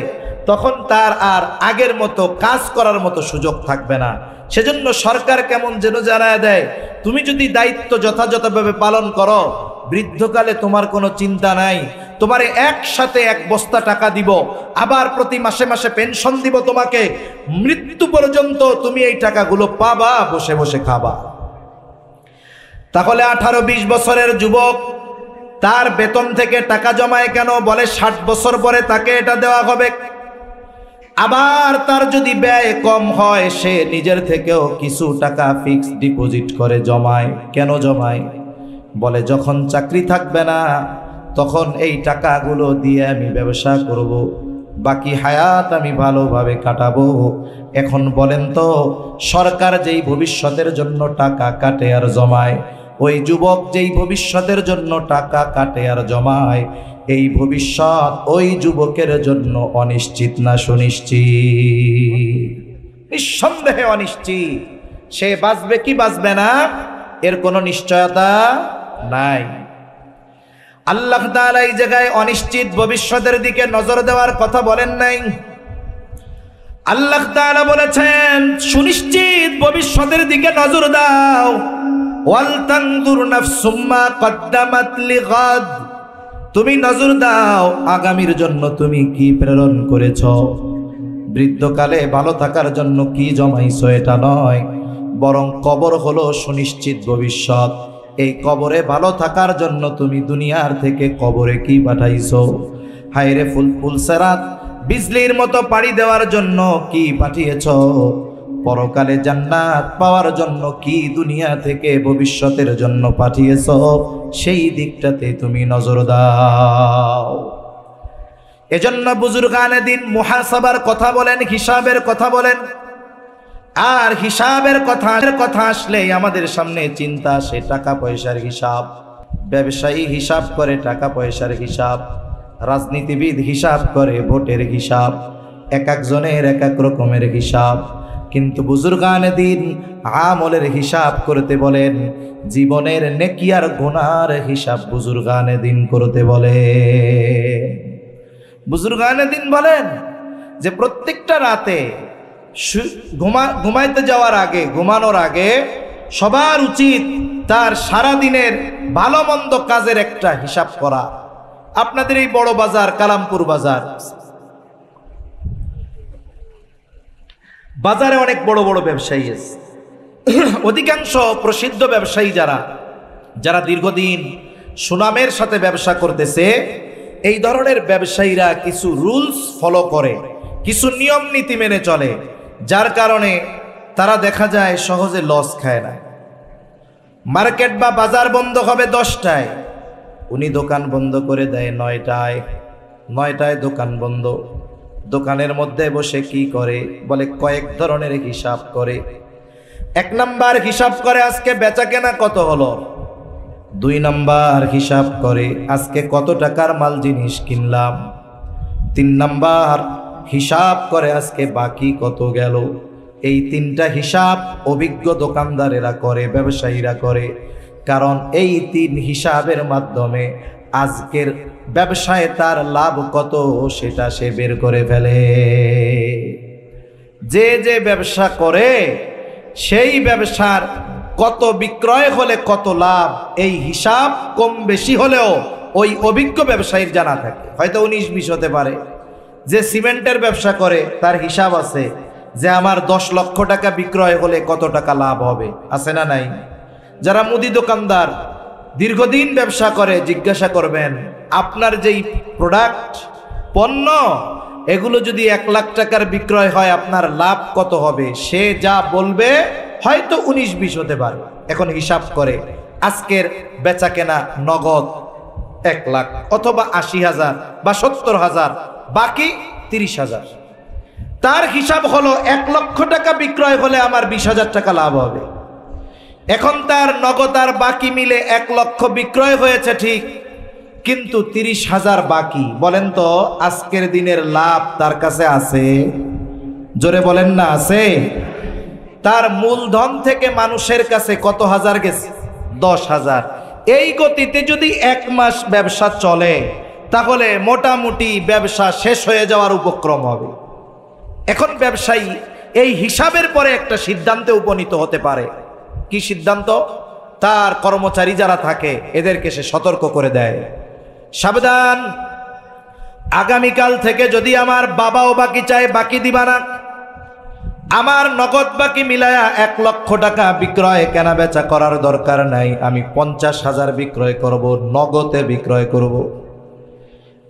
তখন তার আর আগের মতো কাজ করার মতো সুযোগ থাকবে না। সেজন্য সরকার কেমন যেন জানায় দেয়, তুমি যদি দায়িত্ব যথাযথভাবে পালন করো, বৃদ্ধকালে তোমার কোনো চিন্তা নাই, তোমারে একসাথে 1 বস্তা টাকা দিব, আবার প্রতি মাসে মাসে পেনশন দিব তোমাকে, মৃত্যু পর্যন্ত তুমি এই টাকাগুলো পাবা, বসে বসে খাবা। তাহলে 18-20 বছরের যুবক তার বেতন থেকে টাকা জমায় কেন? বলে 60 বছর পরে তাকে এটা দেওয়া হবে। আবার তার যদি ব্যয় কম হয়, সে নিজের থেকেও কিছু টাকা ফিক্সড ডিপোজিট করে জমায়। কেন জমায়? বলে যখন চাকরি থাকবে না তখন এই টাকাগুলো দিয়ে আমি ব্যবসা করব, বাকি হায়াত আমি ভালোভাবে কাটাবো। এখন বলেন তো, সরকার যেই ভবিষ্যতের জন্য টাকা কাটে আর জমায়, ওই যুবক যেই ভবিষ্যতের জন্য টাকা কাটে আর জমায়, এই ভবিষ্যৎ ওই যুবকের জন্য অনিশ্চিত না সুনিশ্চিত? নিঃসন্দেহে অনিশ্চিত। সে বাঁচবে কি বাঁচবে না এর কোনো নিশ্চয়তা নাই। আল্লাহ তাআলা এই জায়গায় অনিশ্চিত ভবিষ্যতের দিকে নজর দেওয়ার কথা বলেন নাই। আল্লাহ তাআলা বলেছেন সুনিশ্চিত ভবিষ্যতের দিকে নজর দাও। ওয়াল তানজুর নাফসুম মা কদ্দামাত লিগাদ, তুমি নজর দাও আগামীর জন্য তুমি কি প্রেরণ করেছ। বৃদ্ধকালে ভালো থাকার জন্য কি জমাইছো এটা নয়, বরং কবর হলো সুনিশ্চিত ভবিষ্যৎ। এই কবরে ভালো থাকার জন্য তুমি দুনিয়ার থেকে কবরে কি পাঠাইছো। হায়রে ফুলসেরাত বিজলির মতো পাড়ি দেওয়ার জন্য কি পাঠিয়েছ। পরকালে জান্নাত পাওয়ার জন্য কি দুনিয়া থেকে ভবিষ্যতের জন্য পাঠিয়েছ, সেই দিকটাতে তুমি নজর দাও। এজন্য বুজুর্গানে দিন মুহাসাবার কথা বলেন, হিসাবের কথা বলেন। আর হিসাবের কথা আসলে আমাদের সামনে চিন্তা আসে টাকা পয়সার হিসাব। ব্যবসায়ী হিসাব করে টাকা পয়সার হিসাব, রাজনীতিবিদ হিসাব করে ভোটের হিসাব, এক একজনের এক এক রকমের হিসাব। কিন্তু বুজুর্গানে দিন আমলের হিসাব করতে বলেন, জীবনের নেকি আর গুনার হিসাব বুজুর্গানে দিন করতে বলে। বুজুর্গানে দিন বলেন যে প্রত্যেকটা রাতে ঘুমাইতে যাওয়ার আগে, ঘুমানোর আগে সবার উচিত তার সারা দিনের ভালো মন্দ কাজের একটা হিসাব করা। আপনাদের এই বড় বাজার কালামপুর বাজারে অনেক বড় বড় ব্যবসায়ী আছে। অধিকাংশ প্রসিদ্ধ ব্যবসায়ী যারা দীর্ঘদিন সুনামের সাথে ব্যবসা করতেছে, এই ধরনের ব্যবসায়ীরা কিছু রুলস ফলো করে, কিছু নিয়ম নীতি মেনে চলে, যার কারণে তারা দেখা যায় সহজে লস খায় না। মার্কেট বা বাজার বন্ধ হবে 10টায়, উনি দোকান বন্ধ করে দেয় 9টায় দোকান বন্ধ। দোকানের মধ্যে বসে কি করে বলে, কয়েক ধরনের হিসাব করে। 1 নাম্বার হিসাব করে আজকে বেচা কেনা কত হলো। 2 নাম্বার হিসাব করে আজকে কত টাকার মাল জিনিস কিনলাম। 3 নাম্বার হিসাব করে আজকে বাকি কত গেল। এই 3টা হিসাব অভিজ্ঞ দোকানদারেরা করে, ব্যবসায়ীরা করে। কারণ এই 3 হিসাবের মাধ্যমে আজকের ব্যবসায় তার লাভ কত সেটা সে বের করে ফেলে। যে ব্যবসা করে সেই ব্যবসার কত বিক্রয় হলে কত লাভ, এই হিসাব কম বেশি হলেও ওই অভিজ্ঞ ব্যবসায়ীর জানা থাকে। হয়তো 19-20 হতে পারে। যে সিমেন্টের ব্যবসা করে তার হিসাব আছে যে আমার 10 লক্ষ টাকা বিক্রয় হলে কত টাকা লাভ হবে, আছে না নাই? যারা মুদি দোকানদার দীর্ঘদিন ব্যবসা করে, জিজ্ঞাসা করবেন আপনার যেই প্রোডাক্ট পণ্য এগুলো যদি 1 লাখ টাকার বিক্রয় হয় আপনার লাভ কত হবে, সে যা বলবে হয়তো 19-20 হতে পারে। এখন হিসাব করে আজকের বেচা কেনা নগদ 1 লাখ অথবা 80,000 বা 70,000, বাকি 30,000। তার হিসাব হলো 1 লক্ষ টাকা বিক্রয় হলে আমার 20,000 টাকা লাভ হবে। এখন তার নগদ আর বাকি মিলে 1 লক্ষ বিক্রয় হয়েছে ঠিক, কিন্তু 30,000 বাকি। বলেন তো আজকের দিনের লাভ তার কাছে আছে? জোরে বলেন না, আছে? তার মূলধন থেকে মানুষের কাছে কত হাজার গেছে? 10,000। এই গতিতে যদি 1 মাস ব্যবসা চলে তাহলে মোটামুটি ব্যবসা শেষ হয়ে যাওয়ার উপক্রম হবে। এখন ব্যবসায়ী এই হিসাবের পরে একটা সিদ্ধান্তে উপনীত হতে পারে। কি সিদ্ধান্ত? তার কর্মচারী যারা থাকে এদেরকে সে সতর্ক করে দেয়, সাবধান, আগামীকাল থেকে যদি আমার বাবাও বাকি চায় বাকি দিবা না। আমার নগদ বাকি মিলায়া 1 লক্ষ টাকা বিক্রয় কেনা বেচা করার দরকার নাই, আমি 50,000 বিক্রয় করব, নগদে বিক্রয় করব।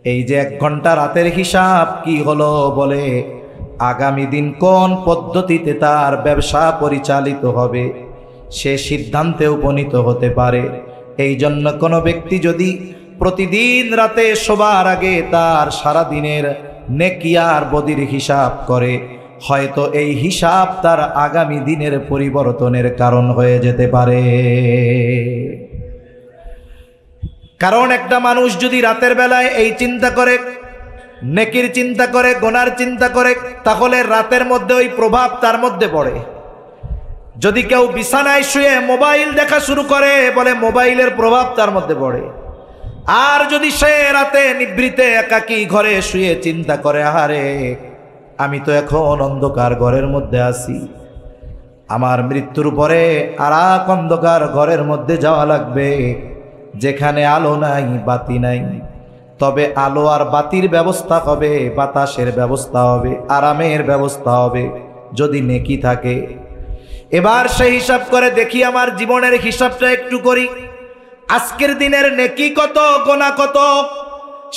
এই যে 1 ঘন্টা রাতের হিসাব কি হলো, বলে আগামী দিন কোন পদ্ধতিতে তার ব্যবসা পরিচালিত হবে সে সিদ্ধান্তে উপনীত হতে পারে। এই জন্য কোনো ব্যক্তি যদি প্রতিদিন রাতে শোবার আগে তার সারা দিনের নেকি আর বদির হিসাব করে, হয়তো এই হিসাব তার আগামী দিনের পরিবর্তনের কারণ হয়ে যেতে পারে। কারণ একটা মানুষ যদি রাতের বেলায় এই চিন্তা করে, নেকির চিন্তা করে, গুনার চিন্তা করে, তাহলে রাতের মধ্যে ওই প্রভাব তার মধ্যে পড়ে। যদি কেউ বিছানায় শুয়ে মোবাইল দেখা শুরু করে, বলে মোবাইলের প্রভাব তার মধ্যে পড়ে। আর যদি সে রাতে নিভৃতে একাকী ঘরে শুয়ে চিন্তা করে, আহারে আমি তো এখন অন্ধকার ঘরের মধ্যে আছি, আমার মৃত্যুর পরে আর এক অন্ধকার ঘরের মধ্যে যাওয়া লাগবে, যেখানে আলো নাই, বাতি নাই। তবে আলো আর বাতির ব্যবস্থা হবে, বাতাসের ব্যবস্থা হবে, আরামের ব্যবস্থা হবে, যদি নেকি থাকে। এবার সেই হিসাব করে দেখি, আমার জীবনের হিসাবটা একটু করি। আজকের দিনের নেকি কত, গোনা কত।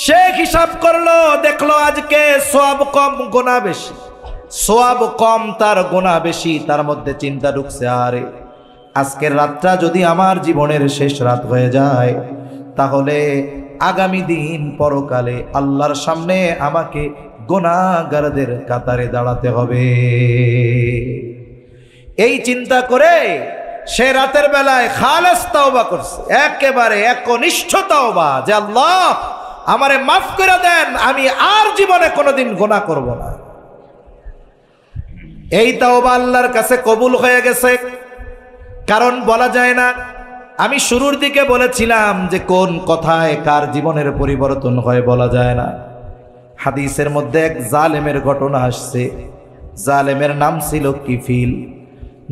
সে হিসাব করলো, দেখলো আজকে সওয়াব কম, গোনা বেশি। সওয়াব কম, তার গোনা বেশি। তার মধ্যে চিন্তা ঢুকছে, আরে আজকের রাতটা যদি আমার জীবনের শেষ রাত হয়ে যায়, তাহলে আগামী দিন পরকালে আল্লাহর সামনে আমাকে গুনাহগারদের কাতারে দাঁড়াতে হবে। এই চিন্তা করে সে রাতের বেলায় খালেস তাওবা করছে, একেবারে একনিষ্ঠ তাওবা, যে আল্লাহ আমারে মাফ করে দেন, আমি আর জীবনে কোনোদিন গুনাহ করব না। এই তাওবা আল্লাহর কাছে কবুল হয়ে গেছে। কারণ বলা যায় না, আমি শুরুর দিকে বলেছিলাম যে কোন কথায় কার জীবনের পরিবর্তন হয় বলা যায় না। হাদিসের মধ্যে এক জালেমের ঘটনা আসছে। জালেমের নাম ছিল কিফিল।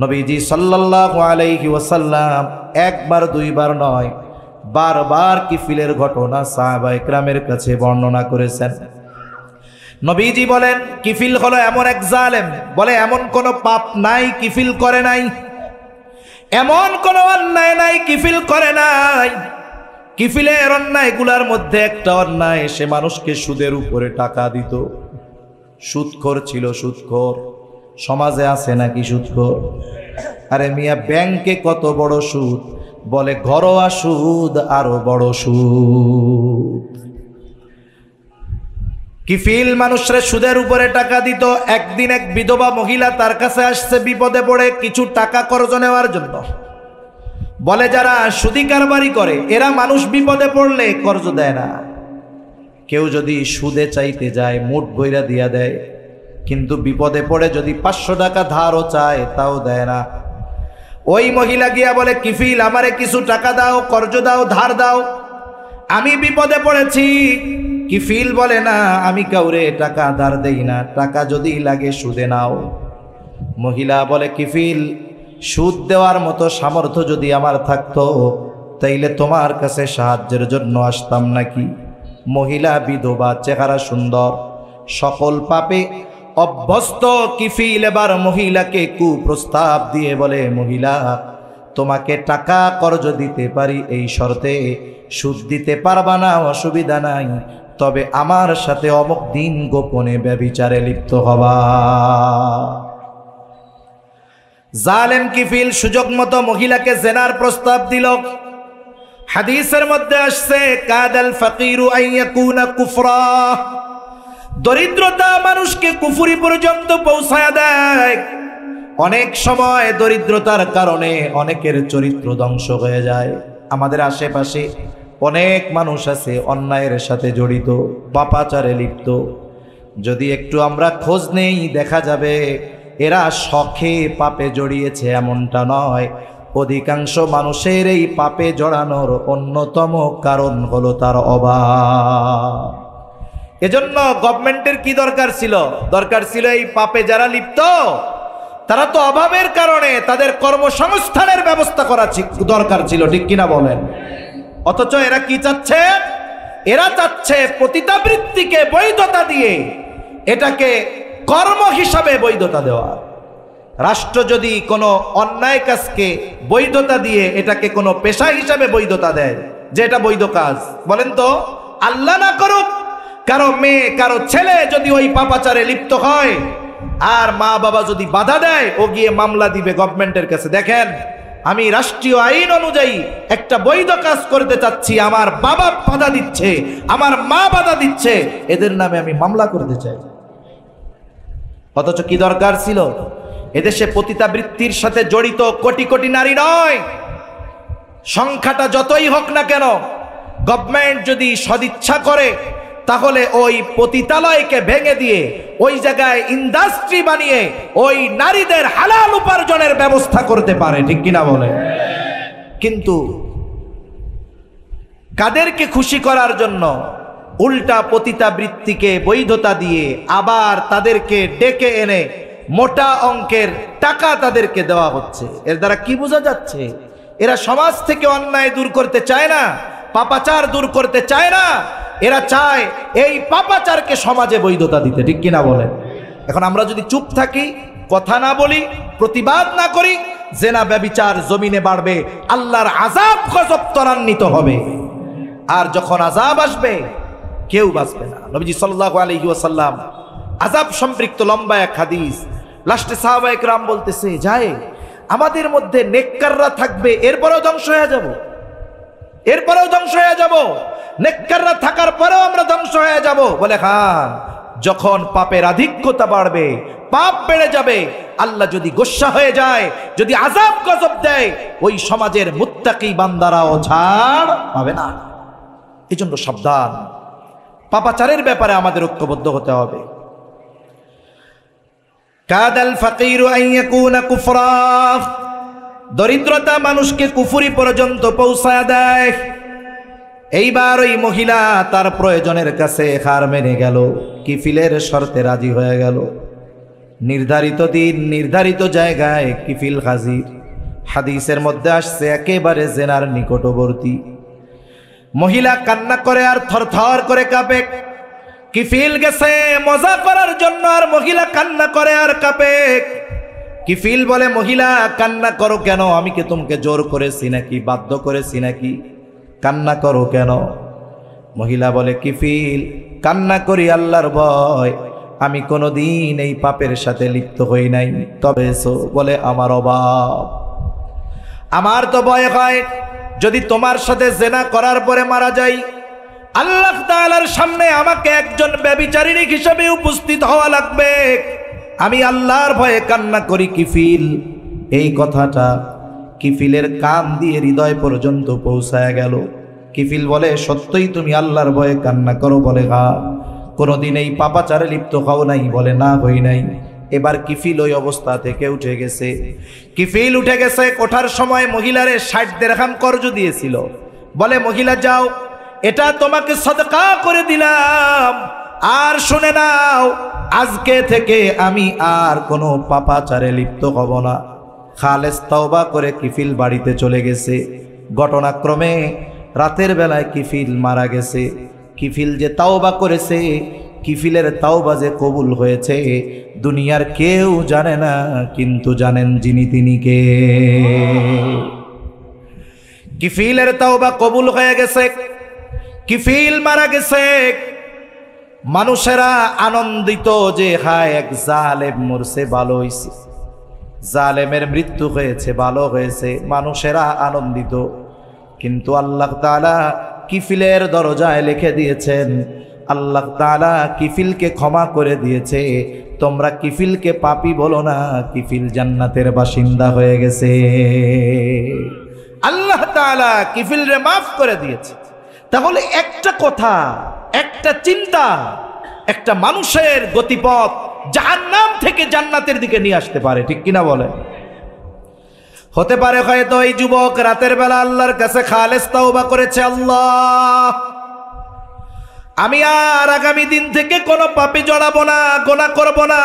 নবীজি সাল্লাল্লাহু আলাইহি ওয়াসাল্লাম একবার দুইবার নয়, বারবার কিফিলের ঘটনা সাহাবায়ে কেরামের কাছে বর্ণনা করেছেন। নবীজি বলেন, কিফিল হলো এমন এক জালেম, বলে এমন কোন পাপ নাই কিফিল করে নাই, এমন কোন অন্যায় নাই কিফিল করে নাই। কিফিলের অন্যায়গুলার মধ্যে একটা অন্যায়, সে মানুষকে সুদের উপরে টাকা দিত। সুদখোর ছিল, সুদখোর। সমাজে আছে নাকি সুদখোর? আরে মিয়া, ব্যাংকে কত বড় সুদ, বলে ঘরোয়া সুদ আরো বড় সুদ। কিফিল মানুষের সুদের উপরে টাকা দিত। একদিন এক বিধবা মহিলা তার কাছে আসছে বিপদে পড়ে কিছু টাকা কর্জ নেওয়ার জন্য। বলে যারা সুদি কারবারি করে এরা মানুষ বিপদে পড়লে কর্জ দেয় না। কেউ যদি সুদে চাইতে যায় মুঠ বইরা দিয়া দেয়, কিন্তু বিপদে পড়ে যদি 500 টাকা ধারও চায় তাও দেয় না। ওই মহিলা গিয়া বলে, কিফিল আমারে কিছু টাকা দাও, কর্জ দাও, ধার দাও, আমি বিপদে পড়েছি। কিফিল বলে, না, আমি কাউরে টাকা ধার দেই না, টাকা যদি লাগে সুদে নাও। মহিলা বলে, কিফিল সুদ দেওয়ার মতো সামর্থ্য যদি আমার থাকতো তাইলে তোমার কাছে সাহায্যের জন্য আসতাম নাকি? মহিলা বিধবা, চেহারা সুন্দর, সকল পাপে অভ্যস্ত কিফিল এবার মহিলাকে কুপ্রস্তাব দিয়ে বলে, মহিলা তোমাকে টাকা কর্জ দিতে পারি এই শর্তে, সুদ দিতে পারবা না অসুবিধা নাই, তবে আমার সাথে অমুক দিন গোপনে ব্যভিচারে লিপ্ত হবা। জালেম কিফিল সুযোগ মতো মহিলাকে জেনার প্রস্তাব দিল। হাদিসের মধ্যে আসছে, কাদাল ফাকিরু আইয়াকুনা কুফরা, দরিদ্রতা মানুষকে কুফরি পর্যন্ত পৌঁছায় দেয়। অনেক সময় দরিদ্রতার কারণে অনেকের চরিত্র ধ্বংস হয়ে যায়। আমাদের আশেপাশে অনেক মানুষ আছে অন্যায়ের সাথে জড়িত, পাপাচারে লিপ্ত। যদি একটু আমরা খোঁজ নেই দেখা যাবে এরা শখে পাপে জড়িয়েছে এমনটা নয়। অধিকাংশ মানুষের এই পাপে জড়ানোর অন্যতম কারণ হলো তার অভাব। এজন্য গভর্নমেন্টের কি দরকার ছিল? দরকার ছিল এই পাপে যারা লিপ্ত তারা তো অভাবের কারণে তাদের কর্মসংস্থানের ব্যবস্থা করা দরকার ছিল, ঠিক কিনা বলেন? অথচ এরা কি চাচ্ছে? এরা চাচ্ছে পতিতাবৃত্তিকে বৈধতা দিয়ে এটাকে কর্ম হিসাবে বৈধতা দেওয়া। রাষ্ট্র যদি কোনো অন্যায় কাজকে বৈধতা দিয়ে এটাকে কোনো পেশা হিসাবে বৈধতা দেয় যে এটা বৈধ কাজ, বলেন তো, আল্লাহ না করুক, কারো মেয়ে কারো ছেলে যদি ওই পাপাচারে লিপ্ত হয় আর মা বাবা যদি বাধা দেয়, ও গিয়ে মামলা দিবে গভর্নমেন্টের কাছে, দেখেন আমি রাষ্ট্রীয় আইন অনুযায়ী একটা বৈধ কাজ করতে চাচ্ছি, আমার বাবা বাধা দিচ্ছে, আমার মা বাধা দিচ্ছে, এদের নামে আমি মামলা করতে চাই। অথচ কি দরকার ছিল? এদেশে পতিতাবৃত্তির সাথে জড়িত কোটি কোটি নারী নয়, সংখ্যাটা যতই হোক না কেন, গভর্নমেন্ট যদি সদিচ্ছা করে তাহলে ওই পতিতালয়কে ভেঙে দিয়ে ওই জায়গায় ইন্ডাস্ট্রি বানিয়ে ওই নারীদের হালাল উপার্জনের ব্যবস্থা করতে পারে, ঠিক কিনা বলে? কিন্তু কাদেরকে খুশি করার জন্য উল্টা পতিতাবৃত্তিকে বৈধতা দিয়ে আবার তাদেরকে ডেকে এনে মোটা অঙ্কের টাকা তাদেরকে দেওয়া হচ্ছে। এর দ্বারা কি বোঝা যাচ্ছে? এরা সমাজ থেকে অন্যায় দূর করতে চায় না, পাপাচার দূর করতে চায় না, এরা চায় এই পাপাচারকে সমাজে বৈধতা দিতে। ঠিক কিনা বলেন? এখন আমরা যদি চুপ থাকি, কথা না বলি, প্রতিবাদ না করি, জেনা ব্যভিচার জমিনে বাড়বে, আল্লাহর আযাব গজব ত্বরান্বিত হবে। আর যখন আযাব আসবে কেউ বাঁচবে না। নবীজি সাল্লাল্লাহু আলাইহি ওয়াসাল্লাম আযাব সম্পৃক্ত লম্বা এক হাদিস, লাস্টে সাহাবায়ে কেরাম বলতেছে, যায় আমাদের মধ্যে নেককাররা থাকবে, এরপরেও ধ্বংস হয়ে যাব, এরপরেও ধ্বংস হয়ে যাব, নেককাররা থাকার পরেও আমরা ধ্বংস হয়ে যাব। বলে হ্যাঁ, যখন পাপের আধিক্যতা বাড়বে, পাপ বেড়ে যাবে, আল্লাহ যদি গোস্বা হয়ে যায়, যদি আযাব গজব দেয়, ওই সমাজের মুত্তাকি বান্দারাও ছাড় পাবে না। এই জন্য সাবধান, পাপাচারের ব্যাপারে আমাদের ঐক্যবদ্ধ হতে হবে। কাদাল ফাকিরু আন ইয়াকুনা কুফরা, দরিদ্রতা মানুষকে কুফরি পর্যন্ত পৌঁছায় দেয়। এইবার ওই মহিলা তার প্রয়োজনের কাছে হার মেনে গেল, কিফিলের শর্তে রাজি হয়ে গেল। নির্ধারিত দিন নির্ধারিত জায়গায় কিফিল হাজির। হাদিসের মধ্যে আসছে একেবারে জেনার নিকটবর্তী। মহিলা কান্না করে আর থরথর করে কাঁপে। কিফিল গেছে মজা করার জন্য, আর মহিলা কান্না করে আর কাঁপে। কিফিল বলে, মহিলা কান্না করো কেন? আমি কি তোমাকে জোর করেছি নাকি, বাধ্য করেছি নাকি? কান্না করো কেন? মহিলা বলে, কিফিল কান্না করি আল্লাহর ভয়, আমি কোনোদিন এই পাপের সাথে লিপ্ত হই নাই। তবে বলে, আমার অভাব, আমার তো ভয় হয় যদি তোমার সাথে জেনা করার পরে মারা যাই, আল্লাহ তাআলার সামনে আমাকে একজন ব্যভিচারিণী হিসেবে উপস্থিত হওয়া লাগবে। আমি আল্লাহর ভয়ে কান্না করি। কিফিল এই কথাটা কিফিলের কান দিয়ে হৃদয় পর্যন্ত পৌঁছায় গেল। কিফিল বলে, সত্যই তুমি আল্লাহর ভয়ে কান্না করো? বলে, হ্যাঁ। কোনোদিন এই পাপাচারে লিপ্ত হও নাই? বলে, না, হই নাই। এবার কিফিল ওই অবস্থা থেকে উঠে গেছে। কিফিল উঠে গেছে, ওঠার সময় মহিলারে 60 দিরহাম কর্জ দিয়েছিল। বলে, মহিলা যাও, এটা তোমাকে সাদকা করে দিলাম, আর শুনে নাও, আজকে থেকে আমি আর কোনো পাপাচারে লিপ্ত হব না। খালেস তওবা করে কিফিল বাড়িতে চলে গেছে। ঘটনাক্রমে রাতের বেলায় কিফিল মারা গেছে। কিফিল যে তওবা করেছে, কিফিলের তওবা যে কবুল হয়েছে, দুনিয়ার কেউ জানে না, কিন্তু জানেন যিনি তিনি কে। কিফিলের তওবা কবুল হয়ে গেছে, কিফিল মারা গেছে। মানুষেরা আনন্দিত যে হায় এক জালেম মরছে, ভালো হয়েছে, জালেমের মৃত্যু হয়েছে, ভালো হয়েছে, মানুষেরা আনন্দিত। কিন্তু আল্লাহ তাআলা কিফিলের দরজায় লিখে দিয়েছেন, আল্লাহ তাআলা কিফিলকে ক্ষমা করে দিয়েছে। তোমরা কিফিলকে পাপী বলো না, কিফিল জান্নাতের বাসিন্দা হয়ে গেছে। আল্লাহ তাআলা কিফিলরে মাফ করে দিয়েছে। তাহলে একটা কথা, একটা চিন্তা, একটা মানুষের গতিপথ জাহান্নাম থেকে জান্নাতের দিকে নিয়ে আসতে পারে। ঠিক কিনা বলে? হতে পারে হয়তো এই যুবক রাতের বেলা আল্লাহর কাছে খালেস তওবা করেছে, আল্লাহ আমি আর আগামী দিন থেকে কোনো পাপে জড়াবো না, গুনাহ করব না।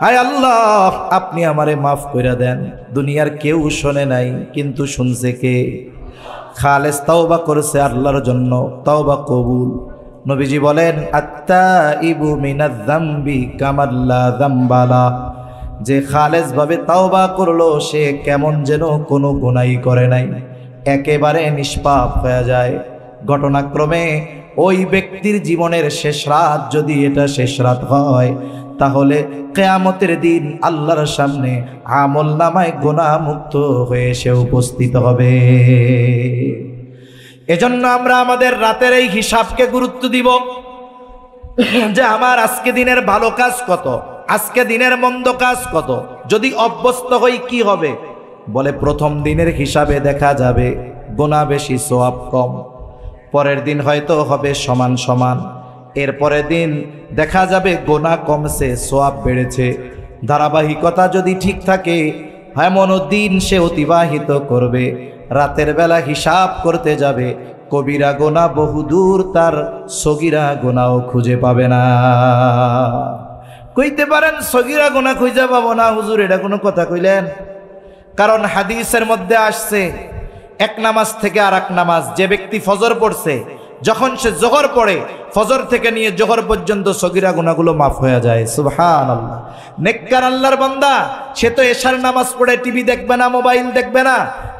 হায় আল্লাহ, আপনি আমারে মাফ করে দেন। দুনিয়ার কেউ শোনে নাই, কিন্তু শুনছে কে? খালেস তওবা করেছে আল্লাহর জন্য, তওবা কবুল। নবীজি বলেন, আত্তাইবু মিনাজ যামবি কামাল্লা যামবালা, যে খালেস ভাবে তওবা করলো সে কেমন যেন কোনো গুনাহই করে নাই, একেবারে নিষ্পাপ হয়ে যায়। ঘটনাক্রমে ওই ব্যক্তির জীবনের শেষ রাত যদি এটা শেষ রাত হয়, তাহলে কিয়ামতের দিন আল্লাহর সামনে আমল নামায় গুনাহ মুক্ত হয়ে সে উপস্থিত হবে। এজন্য আমরা আমাদের রাতের এই হিসাবকে গুরুত্ব দিব, যে আমার আজকে দিনের ভালো কাজ কত, আজকে দিনের মন্দ কাজ কত। যদি অভ্যস্ত হই কি হবে? বলে, প্রথম দিনের হিসাবে দেখা যাবে গুনাহ বেশি সওয়াব কম, পরের দিন হয়তো হবে সমান সমান, এরপরের দিন দেখা যাবে গুনাহ কমছে সওয়াব বেড়েছে। ধারাবাহিকতা যদি ঠিক থাকে, এমন দিন সে অতিবাহিত করবে, রাতের বেলা হিসাব করতে যাবে, কবিরা গুনাহ বহুদূর তার সগীরা গুনাহও খুঁজে পাবে না। কইতে পারেন সগীরা গুনাহ খুঁজে পাবো না হুজুর, এটা কোনো কথা কইলেন? কারণ হাদিসের মধ্যে আসছে এক নামাজ থেকে আর এক নামাজ, যে ব্যক্তি ফজর পড়ছে যখন সে জোহর পড়ে, ফজর থেকে নিয়ে জোহর পর্যন্ত সগীরা গুনাহগুলো মাফ হয়ে যায়। সুবহানাল্লাহ। নেককার আল্লাহর বান্দা, সে তো এশার নামাজ পড়ে টিভি দেখবে না, মোবাইল দেখবে না,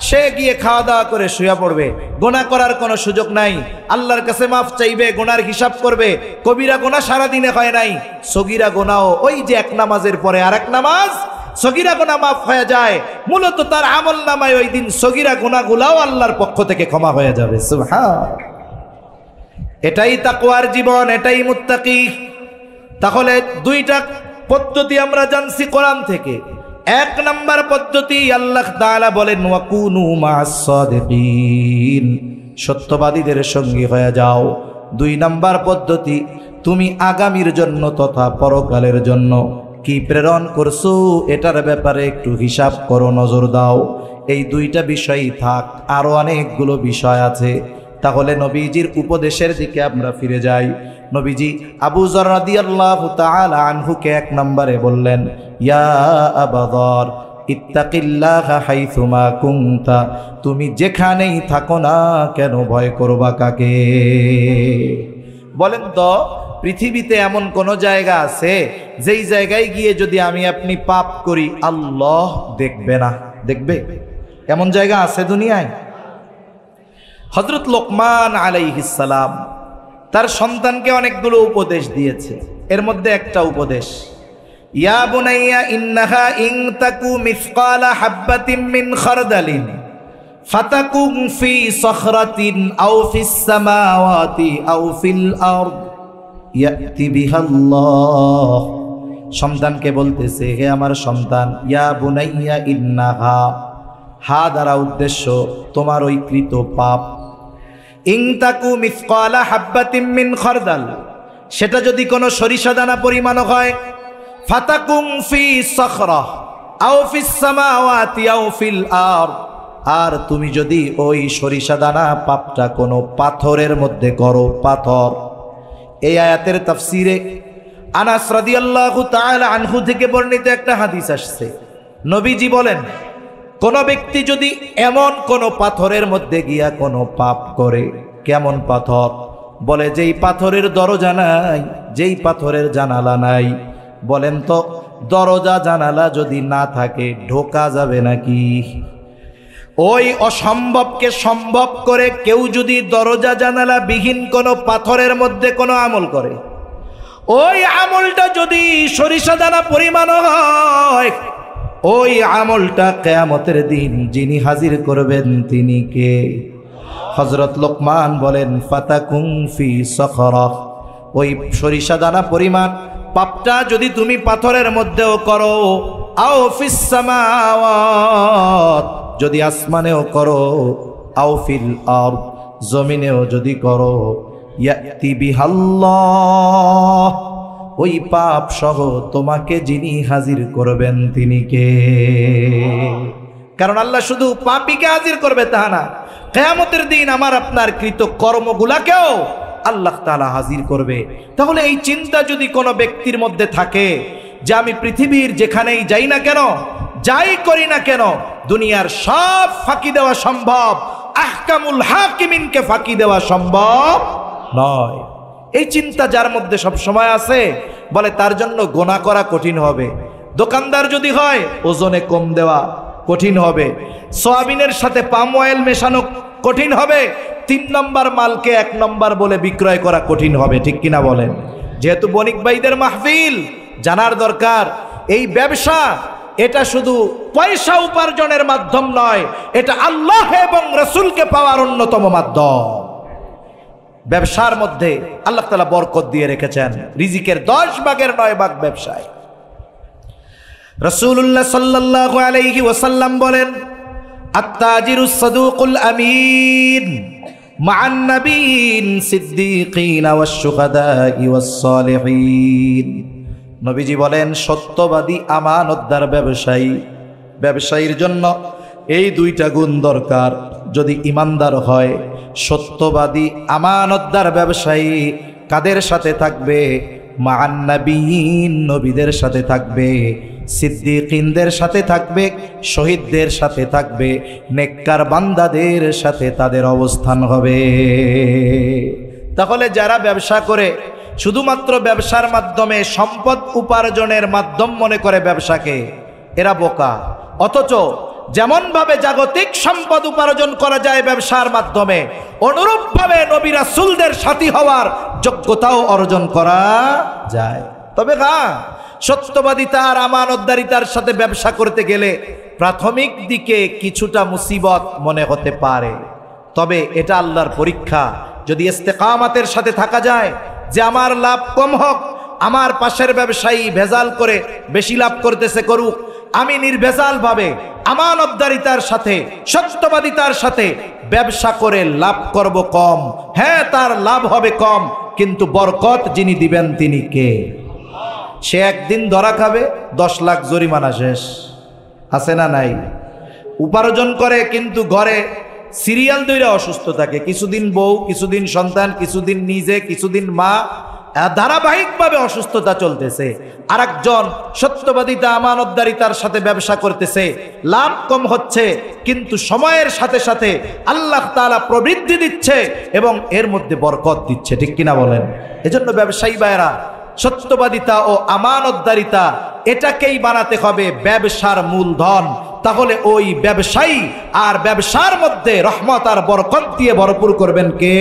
সে গিয়ে খাওয়া দাওয়া করে শুয়ে পড়বে, গুনাহ করার কোনো সুযোগ নাই। আল্লাহর কাছে মাফ চাইবে, গুনার হিসাব করবে। কবিরা গুনাহ সারা দিনে হয় নাই, সগীরা গুনাহও ওই যে এক নামাজের পরে আর এক নামাজ, সগীরা গুনাহ মাফ হয়ে যায়। মূলত তার আমল নামায় ওই দিন সগীরা গুনাহগুলাও আল্লাহর পক্ষ থেকে ক্ষমা হয়ে যাবে। সুবহান। এটাই তাকওয়ার জীবন, এটাই মুত্তাকি। তাহলে দুইটা পদ্ধতি আমরা জানছি কোরআন থেকে। এক নাম্বার পদ্ধতি, আল্লাহ তাআলা বলেন ওয়াকুনু মা'আস সাদিকিন, সত্যবাদীদের সঙ্গী হয়ে যাও। দুই নাম্বার পদ্ধতি, তুমি আগামীর জন্য তথা পরকালের জন্য কি প্রেরণ করছো এটার ব্যাপারে একটু হিসাব করো, নজর দাও। এই দুইটা বিষয়ই থাক, আরো অনেকগুলো বিষয় আছে। তাহলে নবীজির উপদেশের দিকে আমরা ফিরে যাই। নবীজি আবু যর রাদিয়াল্লাহু তাআলা আনহুকে এক নম্বরে বললেন, ইয়া আবু যর ইত্তাকিল্লাহা হাইসুমা কুনতা, তুমি যেখানেই থাকো না কেন ভয় করবা কাকে? বলেন তো, পৃথিবীতে এমন কোন জায়গা আছে যেই জায়গায় গিয়ে যদি আমি আপনি পাপ করি আল্লাহ দেখবে না? দেখবে? এমন জায়গা আছে দুনিয়ায়? হযরত লোকমান আলাইহিস সালাম তার সন্তানকে অনেকগুলো উপদেশ দিয়েছে। এর মধ্যে একটা উপদেশ, ইয়া বুনাইয়া ইন্নাহা ইন তাকু মিসকালা হাববাতিন মিন খারদালিন ফাতাকুন ফি সখরাতিন আও ফিস সামাওয়াতি আও ফিল আরদ ইয়াতি বিহাল্লাহ। সন্তানকে বলতেছে, হে আমার সন্তান, ইয়া বুনাইয়া ইন্নাহা, হা দ্বারা উদ্দেশ্য তোমার ওই কৃত পাপ, ইন তাকু মিসকালা হাববাতিন মিন খারদাল, সেটা যদি কোনো সরিষা দানা পরিমাণ হয়, ফাতাকুম ফি সখরা আও ফিস সামাওয়াতি আও ফিল আরদ, আর তুমি যদি ওই সরিষা দানা পাপটা কোনো পাথরের মধ্যে করো, পাথর। এই আয়াতের তাফসিরে আনাস রাদিয়াল্লাহু তাআলা আনহু থেকে বর্ণিত একটা হাদিস আসছে। নবীজি বলেন, কোন ব্যক্তি যদি এমন কোন পাথরের মধ্যে গিয়া কোনো পাপ করে, কেমন পাথর? বলে যেই পাথরের দরজা নাই, যেই পাথরের জানালা নাই। বলেন তো, দরজা জানালা যদি না থাকে ঢোকা যাবে নাকি? ওই অসম্ভবকে সম্ভব করে কেউ যদি দরজা জানালা বিহীন কোনো পাথরের মধ্যে কোনো আমল করে, ওই আমলটা যদি সরিষা দানা পরিমাণ হয়, ওই আমলটা কিয়ামতের দিন যিনি হাজির করবেন তিনি কে? হযরত লোকমান বলেন, ফাতাকুন ফি সখরা, ওই সরিষা দানা পরিমাণ পাপটা যদি তুমি পাথরের মধ্যেও করো, আও ফিস সামাওয়াত, যদি আসমানেও করো, আও ফিল আরদ, জমিনেও যদি করো, ইয়াতি বিহাল্লাহ, ওই পাপ সহ তোমাকে যিনি হাজির করবেন তিনি কে? কারণ আল্লাহ শুধু পাপীকে হাজির করবে তা না, কিয়ামতের দিন আমার আপনার কৃত কর্মগুলাকেও আল্লাহ তাআলা হাজির করবে। তাহলে এই চিন্তা যদি কোনো ব্যক্তির মধ্যে থাকে যে আমি পৃথিবীর যেখানেই যাই না কেন, যাই করি না কেন, দুনিয়ার সব ফাঁকি দেওয়া সম্ভব, আহকামুল হাকিমিনকে ফাঁকি দেওয়া সম্ভব নয়, এই চিন্তা যার মধ্যে সব সময় আছে, বলে তার জন্য গোনা করা কঠিন হবে। দোকানদার যদি হয়, ওজনে কম দেওয়া কঠিন হবে, সয়াবিনের সাথে পাম অয়েল মেশানো কঠিন হবে, 3 নম্বর মালকে 1 নম্বর বলে বিক্রয় করা কঠিন হবে। ঠিক কিনা বলেন? যেহেতু বণিক ভাইদের মাহফিল, জানার দরকার এই ব্যবসা এটা শুধু পয়সা উপার্জনের মাধ্যম নয়, এটা আল্লাহ এবং রাসূলকে পাওয়ার অন্যতম মাধ্যম। ব্যবসার মধ্যে আল্লাহ তাআলা বরকত দিয়ে রেখেছেন, রিজিকের 10 ভাগের 9 ভাগ ব্যবসায়। রাসূলুল্লাহ সাল্লাল্লাহু আলাইহি ওয়াসাল্লাম বলেন, আত-তাজিরুস সাদুকুল আমিন মা'আন নাবিয়্যিন সিদ্দীকিন ওয়াশ-শুহাদা'i ওয়াস-সালিহিন। নবীজি বলেন, সত্যবাদী আমানতদার ব্যবসায়ী, ব্যবসায়ীর জন্য এই 2টা গুণ দরকার। যদি ইমানদার হয়, সত্যবাদী আমানতদার ব্যবসায়ী কাদের সাথে থাকবে? মান নবিয়িন, নবীদের সাথে থাকবে, সিদ্দিকিনদের সাথে থাকবে, শহীদদের সাথে থাকবে, নেককার বান্দাদের সাথে তাদের অবস্থান হবে। তাহলে যারা ব্যবসা করে শুধুমাত্র ব্যবসার মাধ্যমে সম্পদ উপার্জনের মাধ্যম মনে করে ব্যবসাকে, এরা বোকা। অথচ যেমনভাবে জাগতিক সম্পদ উপার্জন করা যায় ব্যবসার মাধ্যমে, অনুরূপভাবে নবী রাসূলদের সাথী হওয়ার যোগ্যতাও অর্জন করা যায়। তবে সত্যবাদিতা আর আমানতদারিতার সাথে ব্যবসা করতে গেলে প্রাথমিক দিকে কিছুটা মুসিবত মনে হতে পারে, তবে এটা আল্লাহর পরীক্ষা। যদি ইস্তেকামাতের সাথে থাকা যায় যে আমার লাভ কম হোক, আমার পাশের ব্যবসায়ী ভেজাল করে বেশি লাভ করতেছে করুক, আমি নির্ভেজালভাবে আমানতদারিতার সাথে সত্যবাদিতার সাথে ব্যবসা করে লাভ করব কম। হ্যাঁ, তার লাভ হবে কম, কিন্তু বরকত যিনি দিবেন তিনি কে? সে একদিন ধরা খাবে, 10 লাখ জরিমানা শেষ। আছে না নাই? উপার্জন করে কিন্তু ঘরে সিরিয়াল ধরে অসুস্থ থাকে, কিছুদিন বউ, কিছুদিন সন্তান, কিছুদিন নিজে, কিছুদিন মা, ধারাবাহিকভাবে অসুস্থতা চলতেছে। আর একজন সত্যবাদিতা আমানতদারিতার সাথে ব্যবসা করতেছে, লাভ কম হচ্ছে কিন্তু সময়ের সাথে সাথে আল্লাহ তাআলা প্রবৃদ্ধি দিচ্ছে এবং এর মধ্যে বরকত দিচ্ছে। ঠিক কিনা বলেন? এজন্য ব্যবসায়ী ভাইরা, সত্যবাদিতা ও আমানতদারিতা এটাকেই বানাতে হবে ব্যবসার মূলধন। তাহলে ওই ব্যবসায়ী আর ব্যবসার মধ্যে রহমত আর বরকত দিয়ে ভরপুর করবেন কে?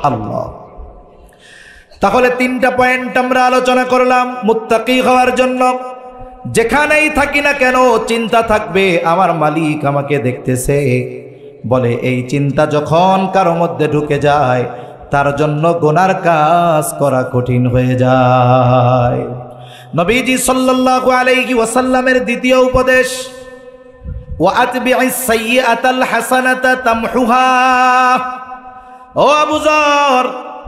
আল্লাহ। তাহলে 3টা পয়েন্ট আমরা আলোচনা করলাম মুত্তাকি হওয়ার জন্য। যেখানেই থাকি না কেন চিন্তা থাকবে আমার মালিক আমাকে দেখতেছে। বলে এই চিন্তা যখন কারো মধ্যে ঢুকে যায় তার জন্য গুনার কাজ করা কঠিন হয়ে যায়। নবীজি সাল্লাল্লাহু আলাইহি ওয়াসাল্লামের দ্বিতীয় উপদেশ, ওয়াতবি'is সাইয়্যাতাল হাসানাতা তামহুহা। ও আবু যর,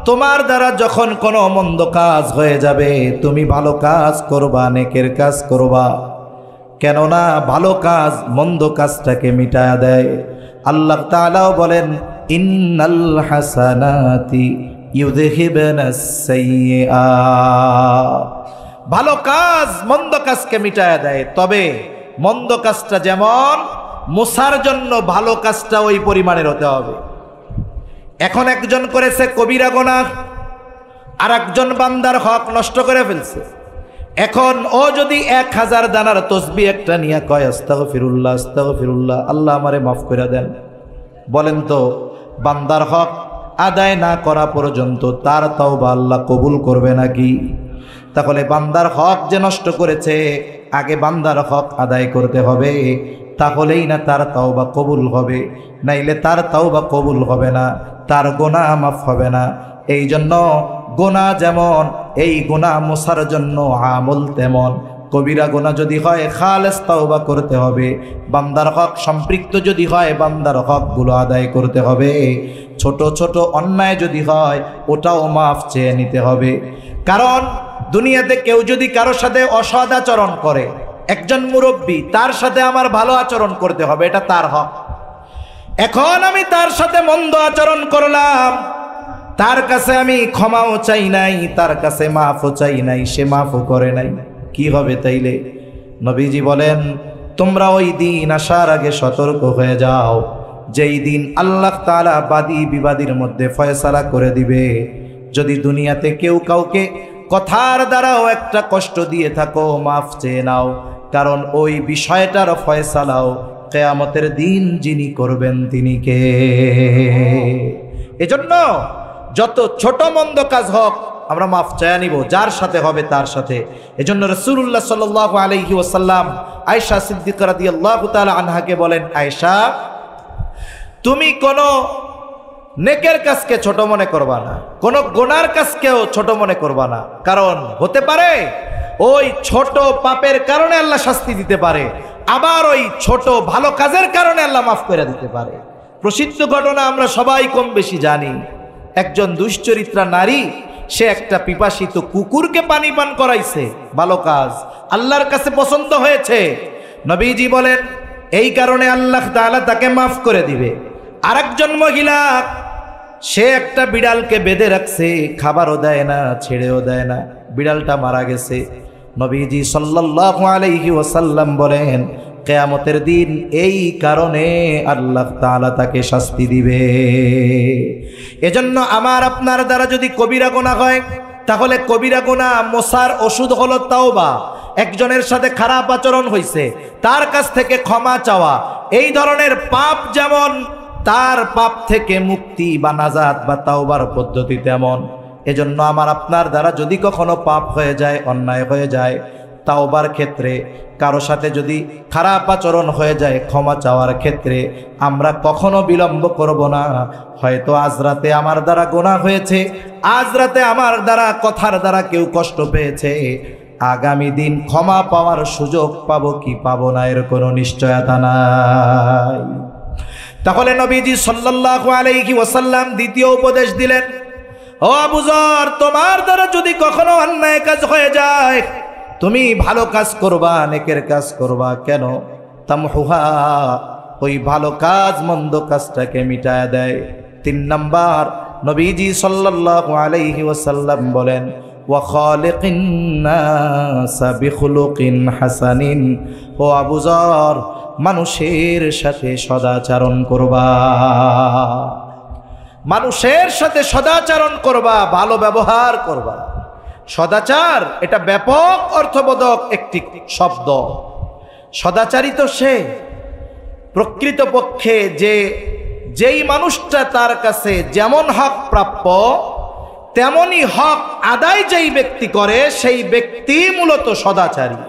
তোমার দ্বারা যখন কোনো মন্দ কাজ হয়ে যাবে তুমি ভালো কাজ করবা, নেকের কাজ করবা। কেননা ভালো কাজ মন্দ কাজটাকে মিটায়া দেয়। আল্লাহ তাআলাও বলেন, ইন্নাল হাসানাতি ইউযহিবুনাস সাইয়্যাত। ভালো কাজ মন্দ কাজকে মিটায়া দেয়, তবে মন্দ কাজটা যেমন মোছার জন্য ভালো কাজটা ওই পরিমাণের হতে হবে। এখন একজন করেছে কবিরা গুনাহ, আর একজন বান্দার হক নষ্ট করে ফেলছে। এখন ও যদি 1000 দানার তসবিহ একটা নিয়ে কয় আস্তাগফিরুল্লাহ আস্তাগফিরুল্লাহ, আল্লাহ আমারে মাফ করে দেন, বলেন তো বান্দার হক আদায় না করা পর্যন্ত তার তওবা আল্লাহ কবুল করবে নাকি? তাহলে বান্দার হক যে নষ্ট করেছে, আগে বান্দার হক আদায় করতে হবে, তাহলেই না তার তওবা কবুল হবে, নাইলে তার তওবা কবুল হবে না, তার গুনাহ মাফ হবে না। এই জন্য গুনাহ যেমন, এই গুনাহ মোছার জন্য আমল তেমন। কবিরা গুনাহ যদি হয় খালেস তওবা করতে হবে, বান্দার হক সম্পৃক্ত যদি হয় বান্দার হকগুলো আদায় করতে হবে। ছোট ছোট অন্যায় যদি হয় ওটাও মাফ চেয়ে নিতে হবে। কারণ দুনিয়াতে কেউ যদি কারো সাথে অসৎ আচরণ করে, একজন মুরব্বী, তার সাথে আমার ভালো আচরণ করতে হবে, এটা তার হক। এখন আমি তার সাথে মন্দ আচরণ করলাম, তার কাছে আমি ক্ষমাও চাই নাই, তার কাছে মাফও চাই নাই, সে মাফও করে নাই, কি হবে তাইলে? নবীজি বলেন, তোমরা ওই দিন আসার আগে সতর্ক হয়ে যাও, যেই দিন আল্লাহ তাআলা বাদী বিবাদীর মধ্যে ফয়সালা করে দিবে। যদি দুনিয়াতে কেউ কাউকে কথার দ্বারাও একটা কষ্ট দিয়ে থাকো, মাফ চেয়ে নাও, কারণ ওই বিষয়টার ফয়সালাও কিয়ামতের দিন যিনি করবেন তিনি কে? এজন্য যত ছোট মন্দ কাজ হোক আমরা মাফ চায়া নিব, যার সাথে হবে তার সাথে। এজন্য রাসূলুল্লাহ সাল্লাল্লাহু আলাইহি ওয়াসাল্লাম আয়েশা সিদ্দিকা রাদিয়াল্লাহু তাআলা আনহাকে বলেন, আয়েশা তুমি কোনো নেকের কাজকে ছোট মনে করবা না, কোনো গুনার কাজকেও ছোট মনে করবা না, কারণ হতে পারে ওই ছোট পাপের কারণে আল্লাহ শাস্তি দিতে পারে, আবার ওই ছোট ভালো কাজের কারণে আল্লাহ মাফ করে দিতে পারে। প্রসিদ্ধ ঘটনা আমরা সবাই কম বেশি জানি। একজন দুশ্চরিত্রা নারী, সে একটা পিপাসিত কুকুরকে পানি পান করাইছে, ভালো কাজ, আল্লাহর কাছে পছন্দ হয়েছে। নবীজি বলেন এই কারণে আল্লাহ তাআলা তাকে মাফ করে দিবে। আরেকজন মহিলা, সে একটা বিড়ালকে বেঁধে রাখছে, খাবারও দেয় না, ছেড়েও দেয় না, বিড়ালটা মারা গেছে। নবীজি সাল্লাল্লাহু আলাইহি ওয়াসাল্লাম বলেন, কিয়ামতের দিন এই কারণে আল্লাহ তাআলা তাকে শাস্তি দিবে। এজন্য আমার আপনার দ্বারা যদি কবিরা গুনাহ হয়, তাহলে কবিরা গুনাহ মোছার ওষুধ হলো তাওবা। একজনের সাথে খারাপ আচরণ হয়েছে, তার কাছ থেকে ক্ষমা চাওয়া। এই ধরনের পাপ যেমন তার পাপ থেকে মুক্তি বা নাজাত বা তাওবার পদ্ধতি তেমন। এজন্য আমার আপনার দ্বারা যদি কখনো পাপ হয়ে যায়, অন্যায় হয়ে যায়, তাওবার ক্ষেত্রে কারো সাথে যদি খারাপ আচরণ হয়ে যায়, ক্ষমা চাওয়ার ক্ষেত্রে আমরা কখনো বিলম্ব করব না। হয়তো আজ রাতে আমার দ্বারা গুনাহ হয়েছে, আজ রাতে আমার দ্বারা কথার দ্বারা কেউ কষ্ট পেয়েছে, আগামী দিন ক্ষমা পাওয়ার সুযোগ পাবো কি পাবো না এর কোনো নিশ্চয়তা নাই। তাহলে নবীজি সাল্লাল্লাহু আলাইহি ওয়াসাল্লাম দ্বিতীয় উপদেশ দিলেন, ও আবু যর, তোমার দ্বারা যদি কখনো অন্যায় কাজ হয়ে যায়, তুমি ভালো কাজ করবা, নেকের কাজ করবা। কেন? তামহুহা, ওই ভালো কাজ মন্দ কাজটাকে মিটায়া দেয়। 3 নাম্বার, নবীজি সাল্লাল্লাহু আলাইহি ওয়াসাল্লাম বলেন, ওয়া খালিকিন নাসা বিখুলুকিন হাসানিন। ও আবু যর, মানুষের সাথে সদাচরণ করবা, মানুষের সাথে সদাচরণ করবা, ভালো ব্যবহার করবা। সদাচার এটা ব্যাপক অর্থবোধক একটি শব্দ। সদাচারী তো সে প্রকৃতপক্ষে যেই মানুষটা তার কাছে যেমন হক প্রাপ্য তেমনি হক আদায় যেই ব্যক্তি করে, সেই ব্যক্তি মূলত সদাচারী।